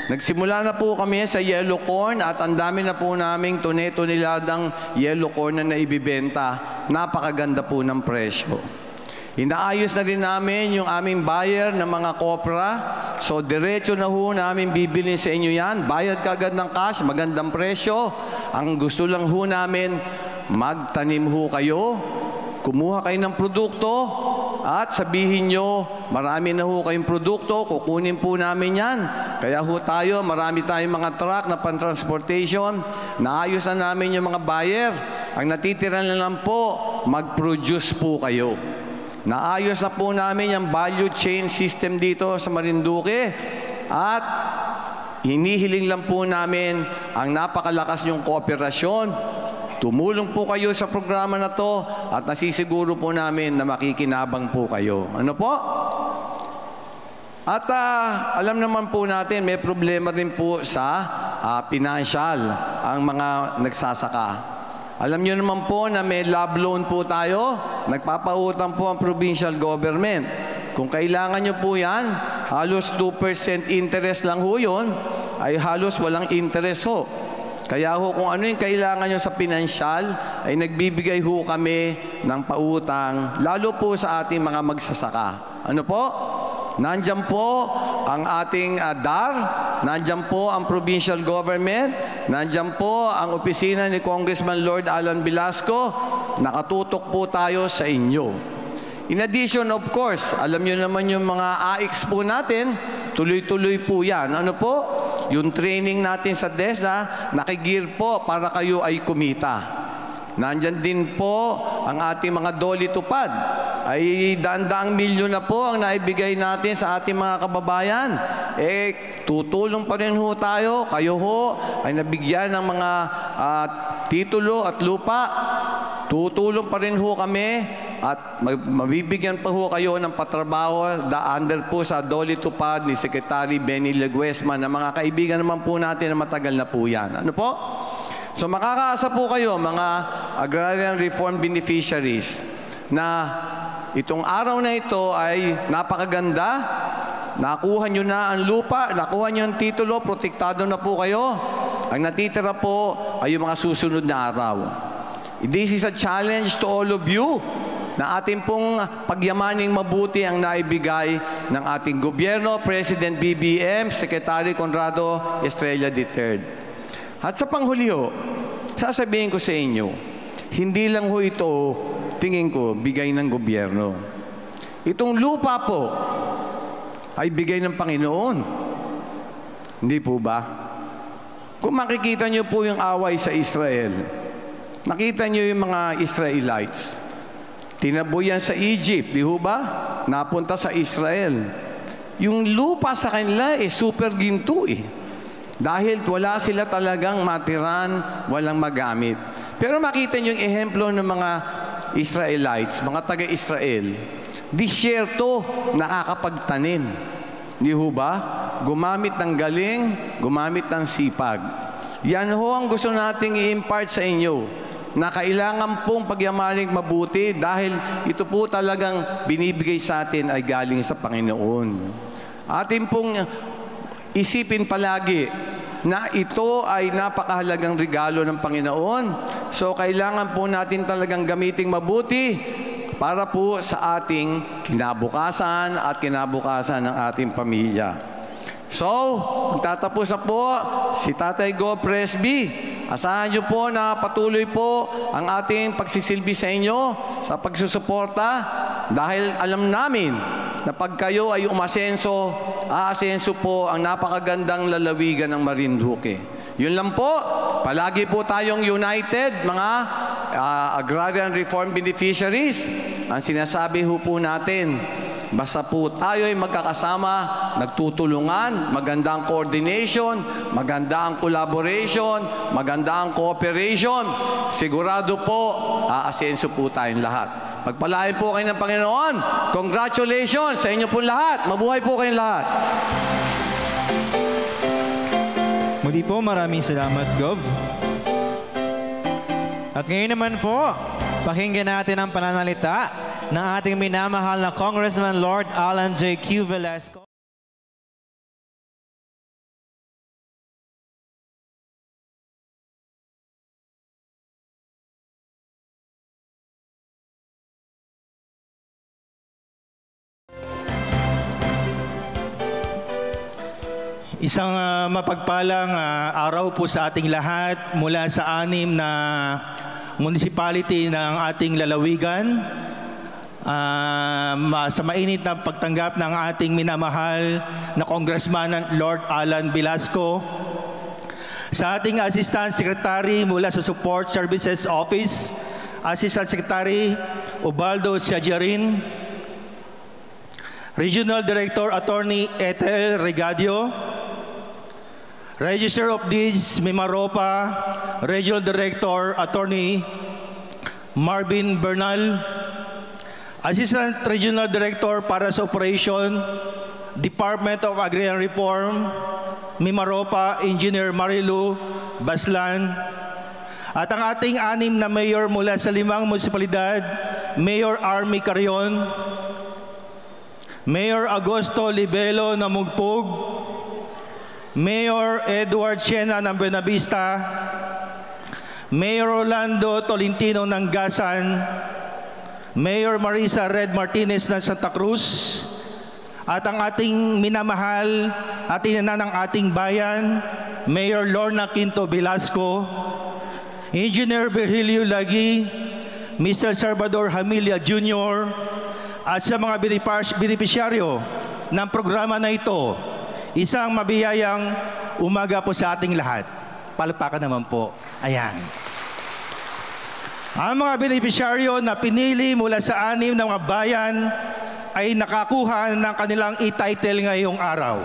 Nagsimula na po kami sa yellow corn at ang dami na po naming tone-toneladang yellow corn na naibibenta. Napakaganda po ng presyo. Inaayos na rin namin yung aming buyer ng mga kopra. So, diretso na ho namin bibilin sa inyo yan. Bayad ka agad ng cash, magandang presyo. Ang gusto lang ho namin, magtanim ho kayo, kumuha kayo ng produkto, at sabihin nyo, marami na ho kayong produkto, kukunin po namin yan. Kaya ho tayo, marami tayong mga truck na pan-transportation, naayos na namin yung mga buyer. Ang natitira na lang po, mag-produce po kayo. Naayos na po namin yung value chain system dito sa Marinduque at hinihiling lang po namin ang napakalakas niyong kooperasyon. Tumulong po kayo sa programa na to at nasisiguro po namin na makikinabang po kayo. Ano po? At alam naman po natin may problema rin po sa financial ang mga nagsasaka. Alam niyo naman po na may love loan po tayo. Nagpapautang po ang provincial government. Kung kailangan niyo po yan, halos 2% interest lang ho yun, ay halos walang interest ho. Kaya ho, kung ano yung kailangan nyo sa pinansyal, ay nagbibigay ho kami ng pautang, lalo po sa ating mga magsasaka. Ano po? Nandyan po ang ating DAR, nandyan po ang provincial government, nandyan po ang opisina ni Congressman Lord Alan Velasco, nakatutok po tayo sa inyo. In addition, of course, alam nyo naman yung mga AICS po natin, tuloy-tuloy po yan. Ano po? Yung training natin sa DESDA, nakigir po para kayo ay kumita. Nandyan din po ang ating mga doli tupad. Ay daan-daang milyon na po ang naibigay natin sa ating mga kababayan. Tutulong pa rin ho tayo. Kayo ho ay nabigyan ng mga titulo at lupa. Tutulong pa rin ho kami at mabibigyan pa ho kayo ng patrabaho under po sa doli tupad ni Secretary Benny Leguesma na mga kaibigan naman po natin na matagal na po yan. Ano po? So makakaasa po kayo mga agrarian reform beneficiaries na itong araw na ito ay napakaganda. Nakuha nyo na ang lupa, nakuha nyo ang titulo, protektado na po kayo. Ang natitira po ay yung mga susunod na araw. This is a challenge to all of you na ating pong pagyamaning mabuti ang naibigay ng ating gobyerno, President BBM, Secretary Conrado Estrella III. At sa panghuli ho, sasabihin ko sa inyo, hindi lang ho ito, tingin ko, bigay ng gobyerno. Itong lupa po ay bigay ng Panginoon. Hindi po ba? Kung makikita niyo po yung away sa Israel, nakita niyo yung mga Israelites. Tinaboyan sa Egypt, di ho ba? Napunta sa Israel. Yung lupa sa kanila super ginto Dahil wala sila talagang matiran, walang magamit. Pero makita niyo yung ehemplo ng mga Israelites, mga taga-Israel. Disyerto, nakakapagtanim. Di ho ba? Gumamit ng galing, gumamit ng sipag. Yan ho ang gusto nating i-impart sa inyo, na kailangan pong pagyamaning mabuti dahil ito po talagang binibigay sa atin ay galing sa Panginoon. Atin pong isipin palagi na ito ay napakahalagang regalo ng Panginoon. So, kailangan po natin talagang gamiting mabuti para po sa ating kinabukasan at kinabukasan ng ating pamilya. So, magtatapos na po si Tatay Go Presby. Asahan niyo po na patuloy po ang ating pagsisilbi sa inyo sa pagsusuporta dahil alam namin na pag kayo ay umasenso, aasenso po ang napakagandang lalawigan ng Marinduque. Yun lang po. Palagi po tayong united, mga agrarian reform beneficiaries. Ang sinasabi po natin, basta po tayo ay magkakasama, nagtutulungan, maganda ang coordination, maganda ang collaboration, maganda ang cooperation, sigurado po, aasenso po tayong lahat. Pagpalain po kayo ng Panginoon. Congratulations sa inyo po lahat. Mabuhay po kayong lahat. Muli po, maraming salamat, Gov. At ngayon naman po, pakinggan natin ang pananalita ng ating minamahal na Congressman Lord Alan J. Q. Velasco. Isang mapagpalang araw po sa ating lahat mula sa 6 na municipality ng ating lalawigan. Sa mainit na pagtanggap ng ating minamahal na Congressman Lord Alan Velasco. Sa ating Assistant Secretary mula sa Support Services Office, Assistant Secretary Ubaldo Siajarin. Regional Director Attorney Ethel Regadio. Register of Deeds Mimaropa, Regional Director Attorney Marvin Bernal. Assistant Regional Director para sa Operation, Department of Agrarian Reform, Mimaropa, Engineer Marilu Baslan. At ang ating 6 na mayor mula sa 5 munisipalidad, Mayor Army Carion, Mayor Agosto Libelo ng Mugpog, Mayor Edward Chena ng Buenavista, Mayor Orlando Tolentino ng Gasan, Mayor Marisa Red Martinez ng Santa Cruz, at ang ating minamahal at ina ng ating bayan, Mayor Lorna Quinto Velasco, Engineer Virgilio Lagi, Mr. Salvador Hamilia Jr., at sa mga benepisyaryo ng programa na ito, isang mabiyayang umaga po sa ating lahat. Palakpakan naman po. Ayan. Ang mga benepisyaryo na pinili mula sa 6 ng mga bayan ay nakakuha ng kanilang e-title ngayong araw.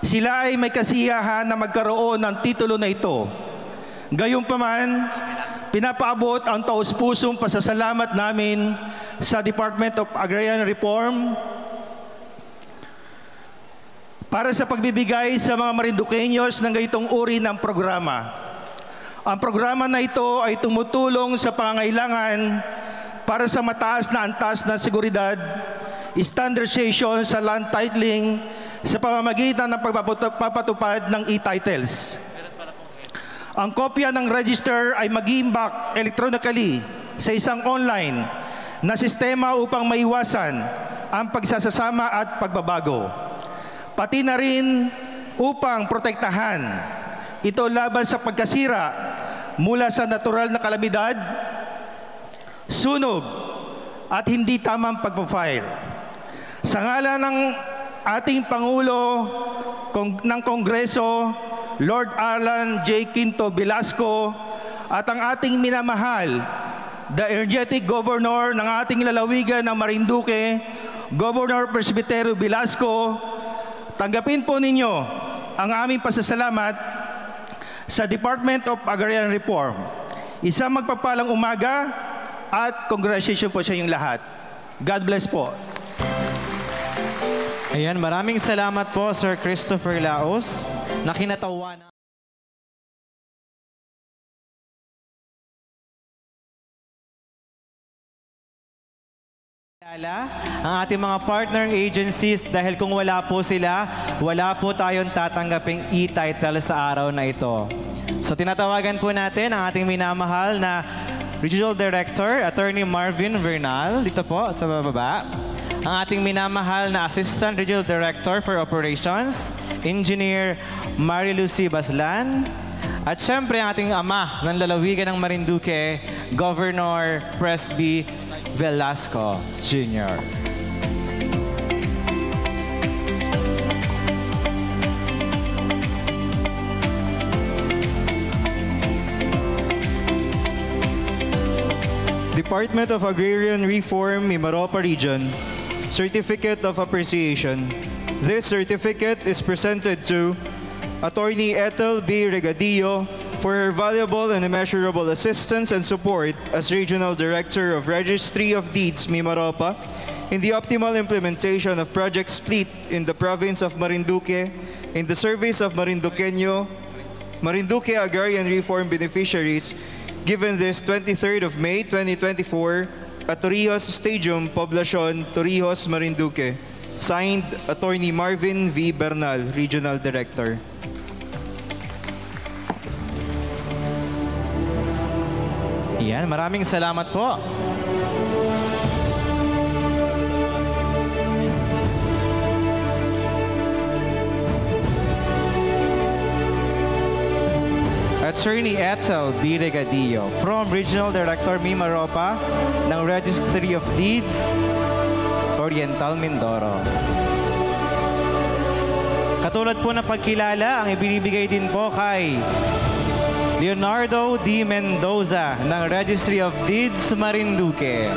Sila ay may kasiyahan na magkaroon ng titulo na ito. Gayunpaman, pinapaabot ang taus-pusong pasasalamat namin sa Department of Agrarian Reform para sa pagbibigay sa mga Marinduqueños ng ganitong uri ng programa. Ang programa na ito ay tumutulong sa pangangailangan para sa mataas na antas ng seguridad, standardization sa land titling sa pamamagitan ng pagpapatupad ng e-titles. Ang kopya ng register ay mag-iimbak electronically sa isang online na sistema upang maiwasan ang pagsasasama at pagbabago. Pati na rin upang protektahan ito laban sa pagkasira mula sa natural na kalamidad, sunog, at hindi tamang pagpapile. Sa ngalan ng ating Pangulo ng Kongreso, Lord Alan J. Quinto Velasco, at ang ating minamahal, the energetic Governor ng ating lalawigan ng Marinduque, Governor Presbiterio Velasco, tanggapin po ninyo ang aming pasasalamat sa Department of Agrarian Reform. Isang magpapalang umaga at congratulations po sa inyong lahat. God bless po. Ayan, maraming salamat po Sir Christopher Laos na kinatawanan. Ang ating mga partner agencies dahil kung wala po sila, wala po tayong tatanggaping e-title sa araw na ito. So tinatawagan po natin ang ating minamahal na Regional Director, Attorney Marvin Bernal, dito po sa baba. Ang ating minamahal na Assistant Regional Director for Operations, Engineer Marilucy Baslan. At syempre ang ating ama ng lalawigan ng Marinduque, Governor Presby Velasco Jr. Department of Agrarian Reform, Mimaropa Region, Certificate of Appreciation. This certificate is presented to Attorney Ethel B. Regadillo for her valuable and immeasurable assistance and support as Regional Director of Registry of Deeds, Mimaropa, in the optimal implementation of Project Split in the province of Marinduque, in the service of Marinduque Agrarian Reform beneficiaries, given this 23rd of May 2024 at Torrijos Stadium, Poblacion, Torrijos, Marinduque. Signed, Attorney Marvin V. Bernal, Regional Director. Yan, maraming salamat po. Attorney Ethel B. Regadillo. From Regional Director Mima Ropa ng Registry of Deeds, Oriental Mindoro. Katulad po ng pagkilala, ang ibinibigay din po kay Leonardo D. Mendoza ng Registry of Deeds, Marinduque.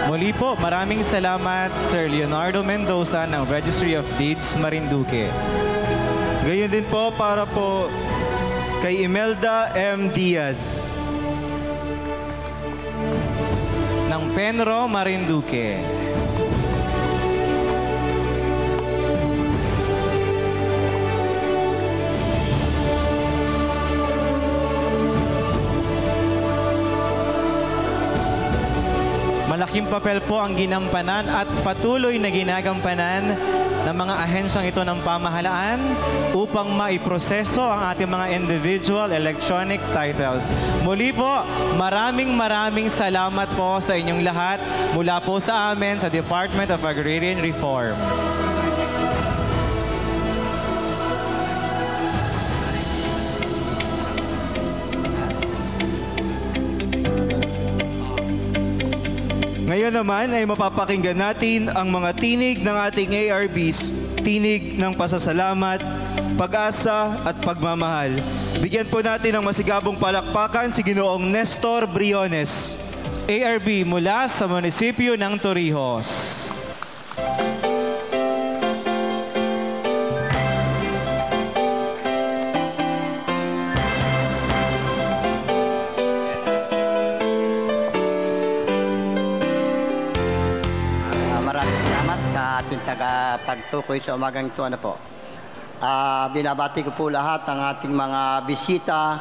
Muli po, maraming salamat Sir Leonardo Mendoza ng Registry of Deeds, Marinduque. Gayon din po para po kay Imelda M. Diaz. Ng Penro, Marinduque. Malaking papel po ang ginampanan at patuloy na ginagampanan ng mga ahensyang ito ng pamahalaan upang maiproseso ang ating mga individual electronic titles. Muli po, maraming salamat po sa inyong lahat mula po sa amin sa Department of Agrarian Reform. Ngayon naman ay mapapakinggan natin ang mga tinig ng ating ARBs, tinig ng pasasalamat, pag-asa at pagmamahal. Bigyan po natin ng masigabong palakpakan si Ginoong Nestor Briones. ARB mula sa munisipyo ng Torrijos. Ating tagapagtukoy sa umagang ito, binabati ko po lahat ang ating mga bisita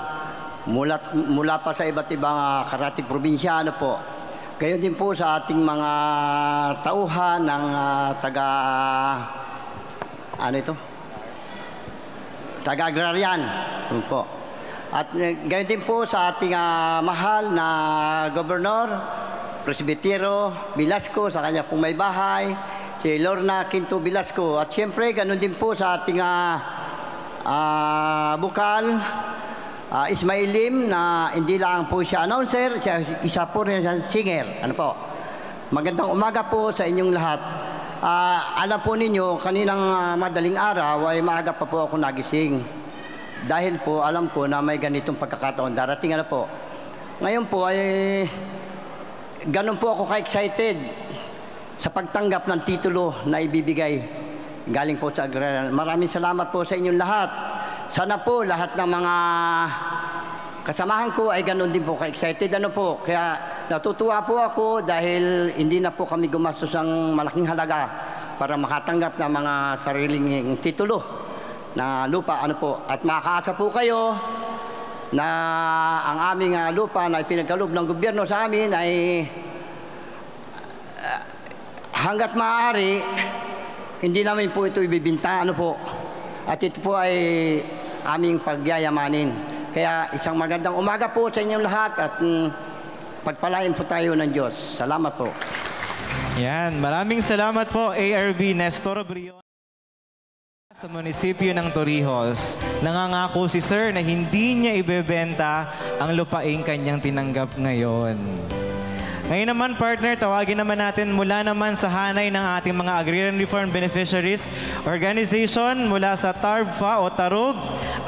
mula pa sa iba't ibang karatig probinsya, Gayon din po sa ating mga tauhan ng taga-agrarian, po. At gayon din po sa ating mahal na Gobernador Presbitero Velasco, sa kanya pong may bahay, si Lorna Quinto Velasco. At siyempre, ganun din po sa ating bukal, Ismailim, na hindi lang po siya announcer, siya, isa po rin siya singer. Magandang umaga po sa inyong lahat. Alam po ninyo, kaninang madaling araw ay maaga pa po ako nagising. Dahil po, alam ko na may ganitong pagkakataon darating. Ngayon po ay ganun po ako ka-excited sa pagtanggap ng titulo na ibibigay galing po sa agrarian. Maraming salamat po sa inyong lahat. Sana po lahat ng mga kasamahan ko ay ganun din po ka-excited. Kaya natutuwa po ako dahil hindi na po kami gumastos ng malaking halaga para makatanggap ng mga sariling titulo na lupa. At makakaasa po kayo na ang aming lupa na ipinagkaloob ng gobyerno sa amin ay hanggat maaari, hindi namin po ito ibibinta, At ito po ay aming pagyayamanin. Kaya isang magandang umaga po sa inyong lahat at pagpalain po tayo ng Diyos. Salamat po. Yan, maraming salamat po ARB Nestor Briones sa munisipyo ng Torrijos. Nangangako si Sir na hindi niya ibebenta ang lupaing kanyang tinanggap ngayon. Ngayon naman, partner, tawagin naman natin mula naman sa hanay ng ating mga Agrarian Reform Beneficiaries Organization mula sa TARBFA o Tarug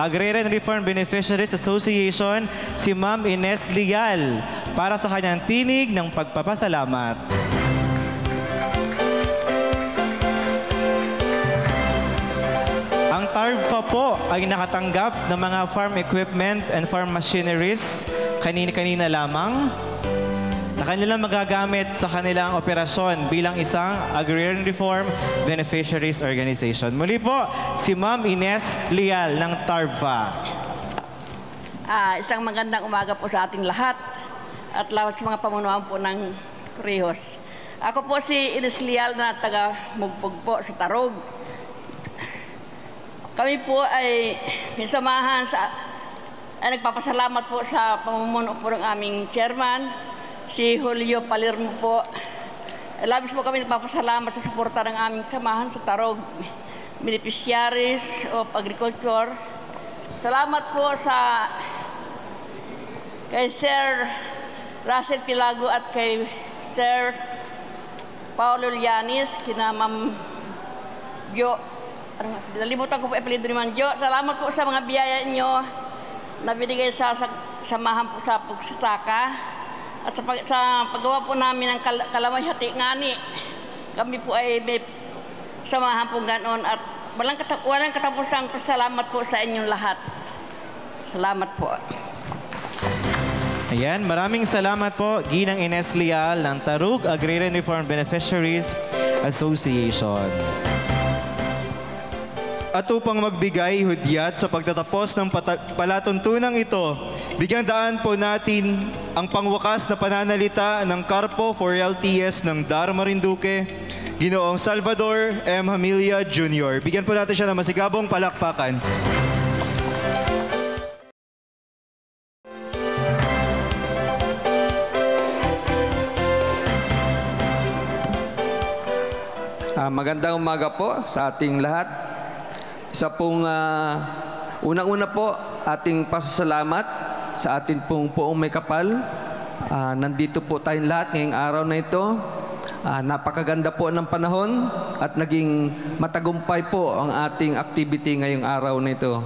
Agrarian Reform Beneficiaries Association, si Ma'am Ines Lial para sa kanyang tinig ng pagpapasalamat. Ang TARBFA po ay nakatanggap ng mga farm equipment and farm machineries kanina-kanina lamang na kanilang magagamit sa kanilang operasyon bilang isang Agrarian Reform Beneficiaries Organization. Muli po, si Ma'am Ines Lial ng TARBFA. Isang magandang umaga po sa ating lahat at lahat sa mga pamunuan po ng Torrijos. Ako po si Ines Lial na taga Mugpog po sa Tarog. Kami po ay may samahan ay nagpapasalamat po sa pamumuno po ng aming chairman, si Julio Palermo po. Labis po kami nagpapasalamat sa suporta ng aming samahan sa Tarog, Beneficiaries of Agriculture. Salamat po kay Sir Russell Pilago at kay Sir Paulo Llanes, kina Ma'am Jo. Nalimutan ko po apelido ni Ma'am Jo. Salamat po sa mga biyaya nyo na binigay sa samahan po sa pagsasaka at sa paggawa po namin ng kalamay hati ngani. Kami po ay may samahan po ganoon at walang katapusang pasalamat po sa inyong lahat. Salamat po. Ayan, maraming salamat po, Ginang Ines Lial ng Tarug Agrarian Reform Beneficiaries Association. At upang magbigay hudyat sa pagtatapos ng palatuntunang ito, bigyan daan po natin ang pangwakas na pananalita ng Karpo for LTS ng Dar Marinduque, Ginoong Salvador M. Hamilya Jr. Bigyan po natin siya ng masigabong palakpakan. Magandang umaga po sa ating lahat. Isa pong unang-una po ating pasasalamat sa ating pong Poong May Kapal. Nandito po tayong lahat ngayong araw na ito. Napakaganda po ng panahon at naging matagumpay po ang ating activity ngayong araw na ito.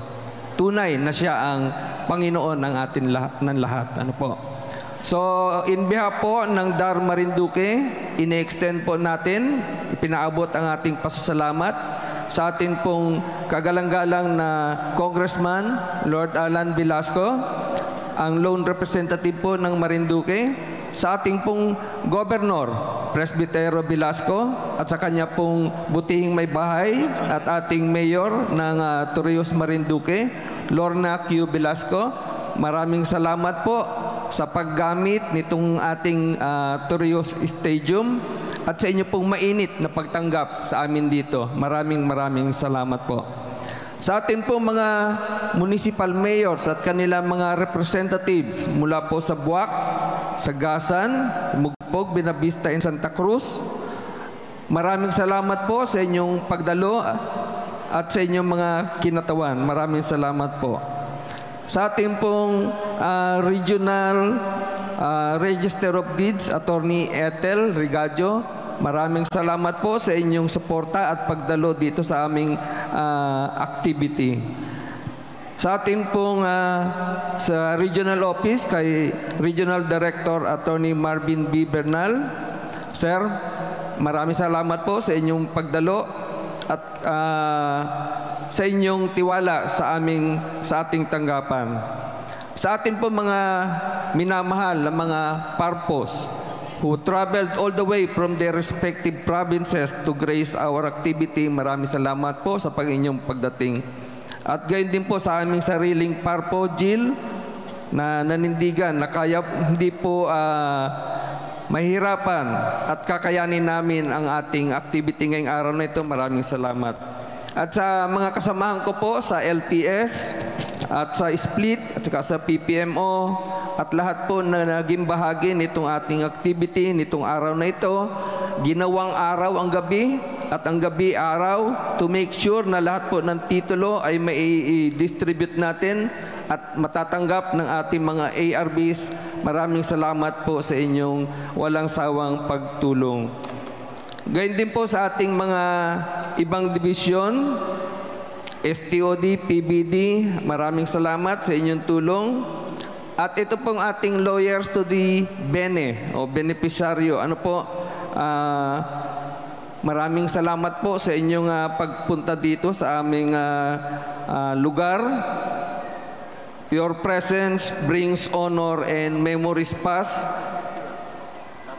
Tunay na siya ang Panginoon ng ating lahat. Ano po? So, in behalf po ng Dar Marinduque, ini-extend po natin, ipinaabot ang ating pasasalamat sa atin pong kagalang-galang na Congressman Lord Alan Velasco, ang lone representative po ng Marinduque, sa ating pong Governor Presbitero Velasco at sa kanya pong butihing may bahay at ating Mayor ng Torrijos Marinduque, Lorna Q. Velasco. Maraming salamat po sa paggamit nitong ating Torrijos Stadium at sa inyo pong mainit na pagtanggap sa amin dito. Maraming salamat po. Sa atin po mga municipal mayors at kanilang mga representatives mula po sa Buwak, Sagasan, Mugpog, Binavista, and Santa Cruz, maraming salamat po sa inyong pagdalo at sa inyong mga kinatawan. Maraming salamat po. Sa ating pong Regional Register of Deeds, Attorney Ethel Rigadio, maraming salamat po sa inyong suporta at pagdalo dito sa aming activity. Sa ating pong sa Regional Office, kay Regional Director Attorney Marvin B. Bernal, Sir, maraming salamat po sa inyong pagdalo at sa inyong tiwala sa ating tanggapan. Sa atin po mga minamahal na mga parpos who traveled all the way from their respective provinces to grace our activity, maraming salamat po sa inyong pagdating. At gayon din po sa aming sariling parpo, Jill, na nanindigan na kaya hindi po mahirapan at kakayanin namin ang ating activity ngayong araw na ito. Maraming salamat. At sa mga kasamahan ko po sa LTS at sa Split at saka sa PPMO at lahat po na naging bahagi nitong ating activity nitong araw na ito, ginawang araw ang gabi at ang gabi araw to make sure na lahat po ng titulo ay mai-distribute natin at matatanggap ng ating mga ARBs. Maraming salamat po sa inyong walang sawang pagtulong. Gayun din po sa ating mga ibang dibisyon, STOD, PBD, maraming salamat sa inyong tulong. At ito pong ating lawyers to the Bene o benepisaryo. Ano po, maraming salamat po sa inyong pagpunta dito sa aming lugar. Your presence brings honor and memories past.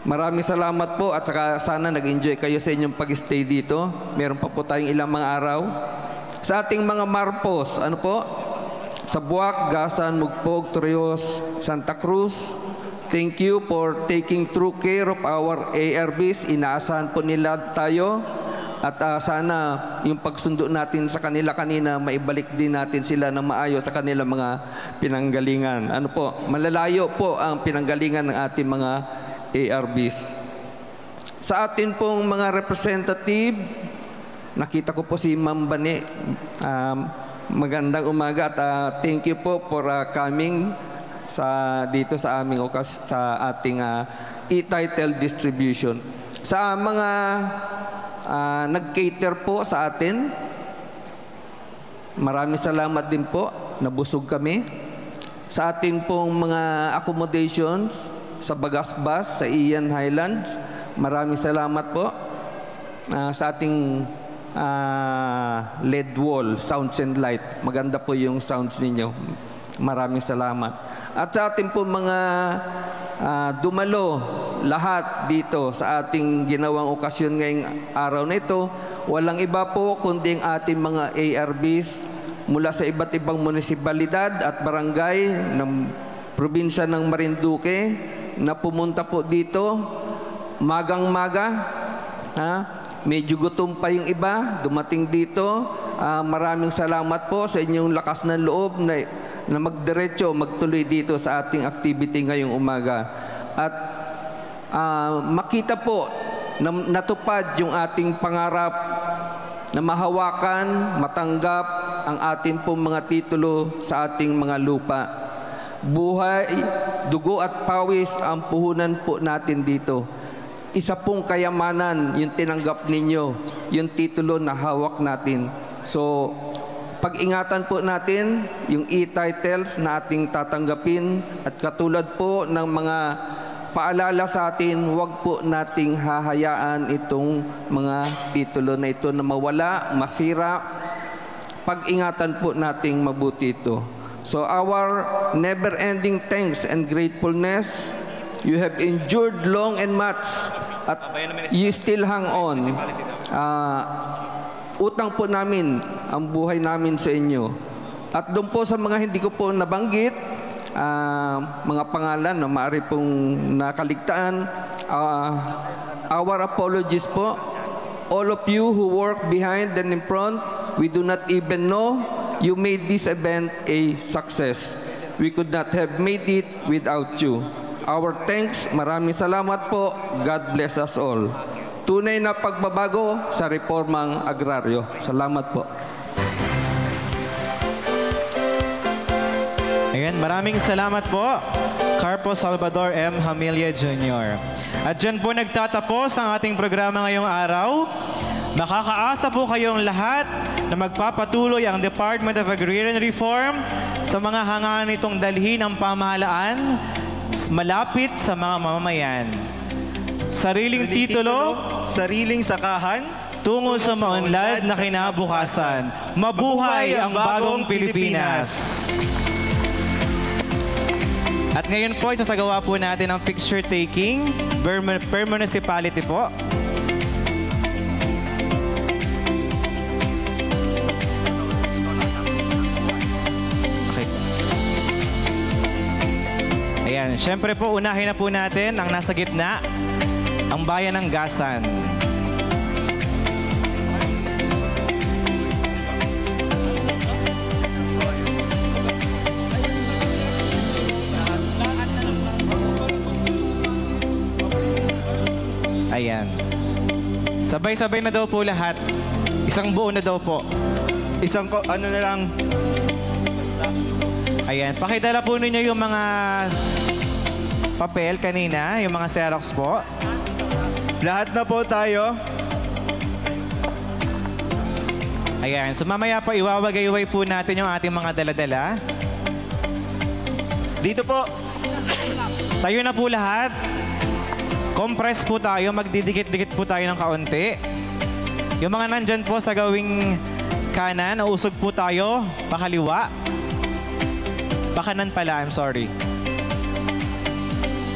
Maraming salamat po at saka sana nag-enjoy kayo sa inyong pag-stay dito. Meron pa po tayong ilang mga araw. Sa ating mga marpos, ano po? Sa Buwak, Gasan, Mugpog, Torrijos, Santa Cruz, Thank you for taking true care of our ARBs. Inaasahan po nila tayo. At sana yung pagsundo natin sa kanila kanina, maibalik din natin sila ng maayos sa kanilang mga pinanggalingan. Ano po, malalayo po ang pinanggalingan ng ating mga ARBs. Sa atin pong mga representative, nakita ko po si Ma'am Bani. Magandang umaga at thank you po for coming dito sa aming sa ating e-title distribution. Sa mga nag-cater po sa atin, maraming salamat din po, nabusog kami. Sa atin pong mga accommodations sa Bagasbas, sa Ian Highlands, maraming salamat po. Sa ating LED wall, sounds and light, maganda po yung sounds ninyo. Maraming salamat. At sa ating pong mga dumalo lahat dito sa ating ginawang okasyon ngayong araw na ito, walang iba po kundi ang ating mga ARBs mula sa iba't ibang munisipalidad at barangay ng probinsya ng Marinduque na pumunta po dito magang-maga. Medyo gutom pa yung iba, dumating dito. Maraming salamat po sa inyong lakas ng loob na magdiretso, magtuloy dito sa ating activity ngayong umaga. At makita po na natupad yung ating pangarap na mahawakan, matanggap ang ating pong mga titulo sa ating mga lupa. Buhay, dugo at pawis ang puhunan po natin dito. Isa pong kayamanan yung tinanggap ninyo, yung titulo na hawak natin. So, pag-ingatan po natin yung e-titles na ating tatanggapin at katulad po ng mga paalala sa atin, huwag po nating hahayaan itong mga titulo na ito na mawala, masira. Pag-ingatan po nating mabuti ito. So our never-ending thanks and gratefulness, you have endured long and much at you still hang on. Utang po namin ang buhay namin sa inyo. At doon po sa mga hindi ko po nabanggit, mga pangalan na maaari pong nakaligtaan, our apologies po. All of you who work behind and in front, we do not even know you made this event a success. We could not have made it without you. Our thanks, maraming salamat po. God bless us all. Tunay na pagbabago sa reformang agraryo. Salamat po. Ayan, maraming salamat po, Carpo Salvador M. Hamilya Jr. At dyan po nagtatapos ang ating programa ngayong araw. Makakaasa po kayong lahat na magpapatuloy ang Department of Agrarian Reform sa mga hanganan nitong dalhin ng pamahalaan malapit sa mga mamamayan. Sariling titulo, sariling sakahan, tungo sa maunlad na kinabukasan. Mabuhay ang bagong Pilipinas! At ngayon po, isasagawa po natin ang picture taking per municipality po. Okay. Ayan, syempre po, unahin na po natin ang nasa gitna, ang bayan ng Gasan. Ayan. Sabay-sabay na daw po lahat. Isang buo na daw po. ano na lang, basta. Ayan. Pakidala po ninyo yung mga papel kanina, yung mga Xerox po. Lahat na po tayo. Ayan. So mamaya pa iwawagay-way po natin yung ating mga dala-dala. Dito po. Tayo na po lahat. Compress po tayo, magdidikit-dikit po tayo ng kaunti. Yung mga nandyan po sa gawing kanan, nausog po tayo, pakaliwa. Pakanan pala, I'm sorry.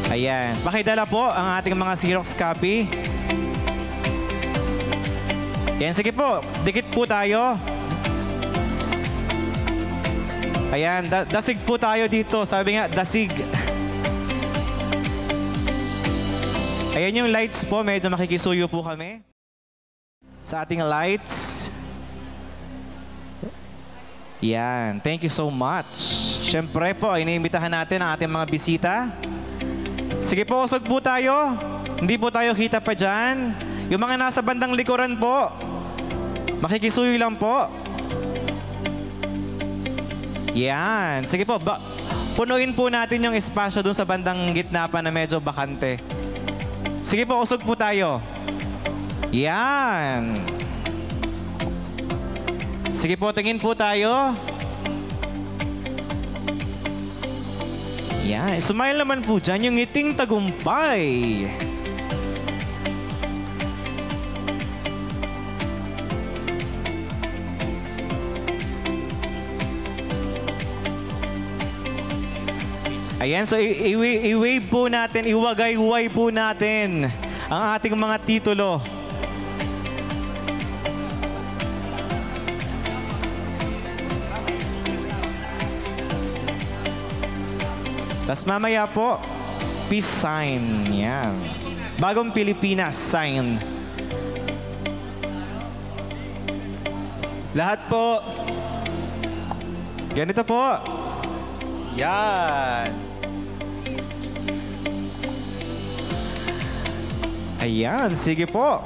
Ayan. Pakidala po ang ating mga Xerox copy. Ayan, sige po, dikit po tayo. Ayan, dasig po tayo dito. Sabi nga, dasig. Ayan yung lights po, medyo makikisuyo po kami. Sa ating lights. Yan, thank you so much. Siyempre po, iniimbitahan natin ang ating mga bisita. Sige po, usog po tayo. Hindi po tayo kita pa dyan. Yung mga nasa bandang likuran po, makikisuyo lang po. Yan, sige po, punuin po natin yung espasyo dun sa bandang gitna pa na medyo bakante. Sige po, usog po tayo. Yan. Sige po, tingin po tayo. Yan. Smile naman po dyan yung ngiting tagumpay. Ayan, so i-wave po natin, iwagay-way po natin ang ating mga titulo. Tapos mamaya po, peace sign. Yan. Bagong Pilipinas sign. Lahat po. Ganito po. Yan. Ayan, sige po.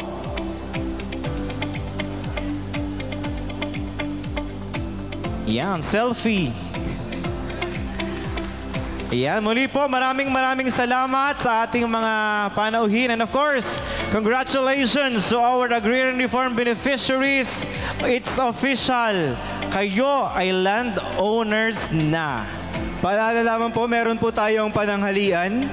Yan, selfie. Ayan, muli po, maraming salamat sa ating mga panauhin. And of course, congratulations to our Agrarian Reform beneficiaries. It's official. Kayo ay landowners na. Para lamang po, meron po tayong pananghalian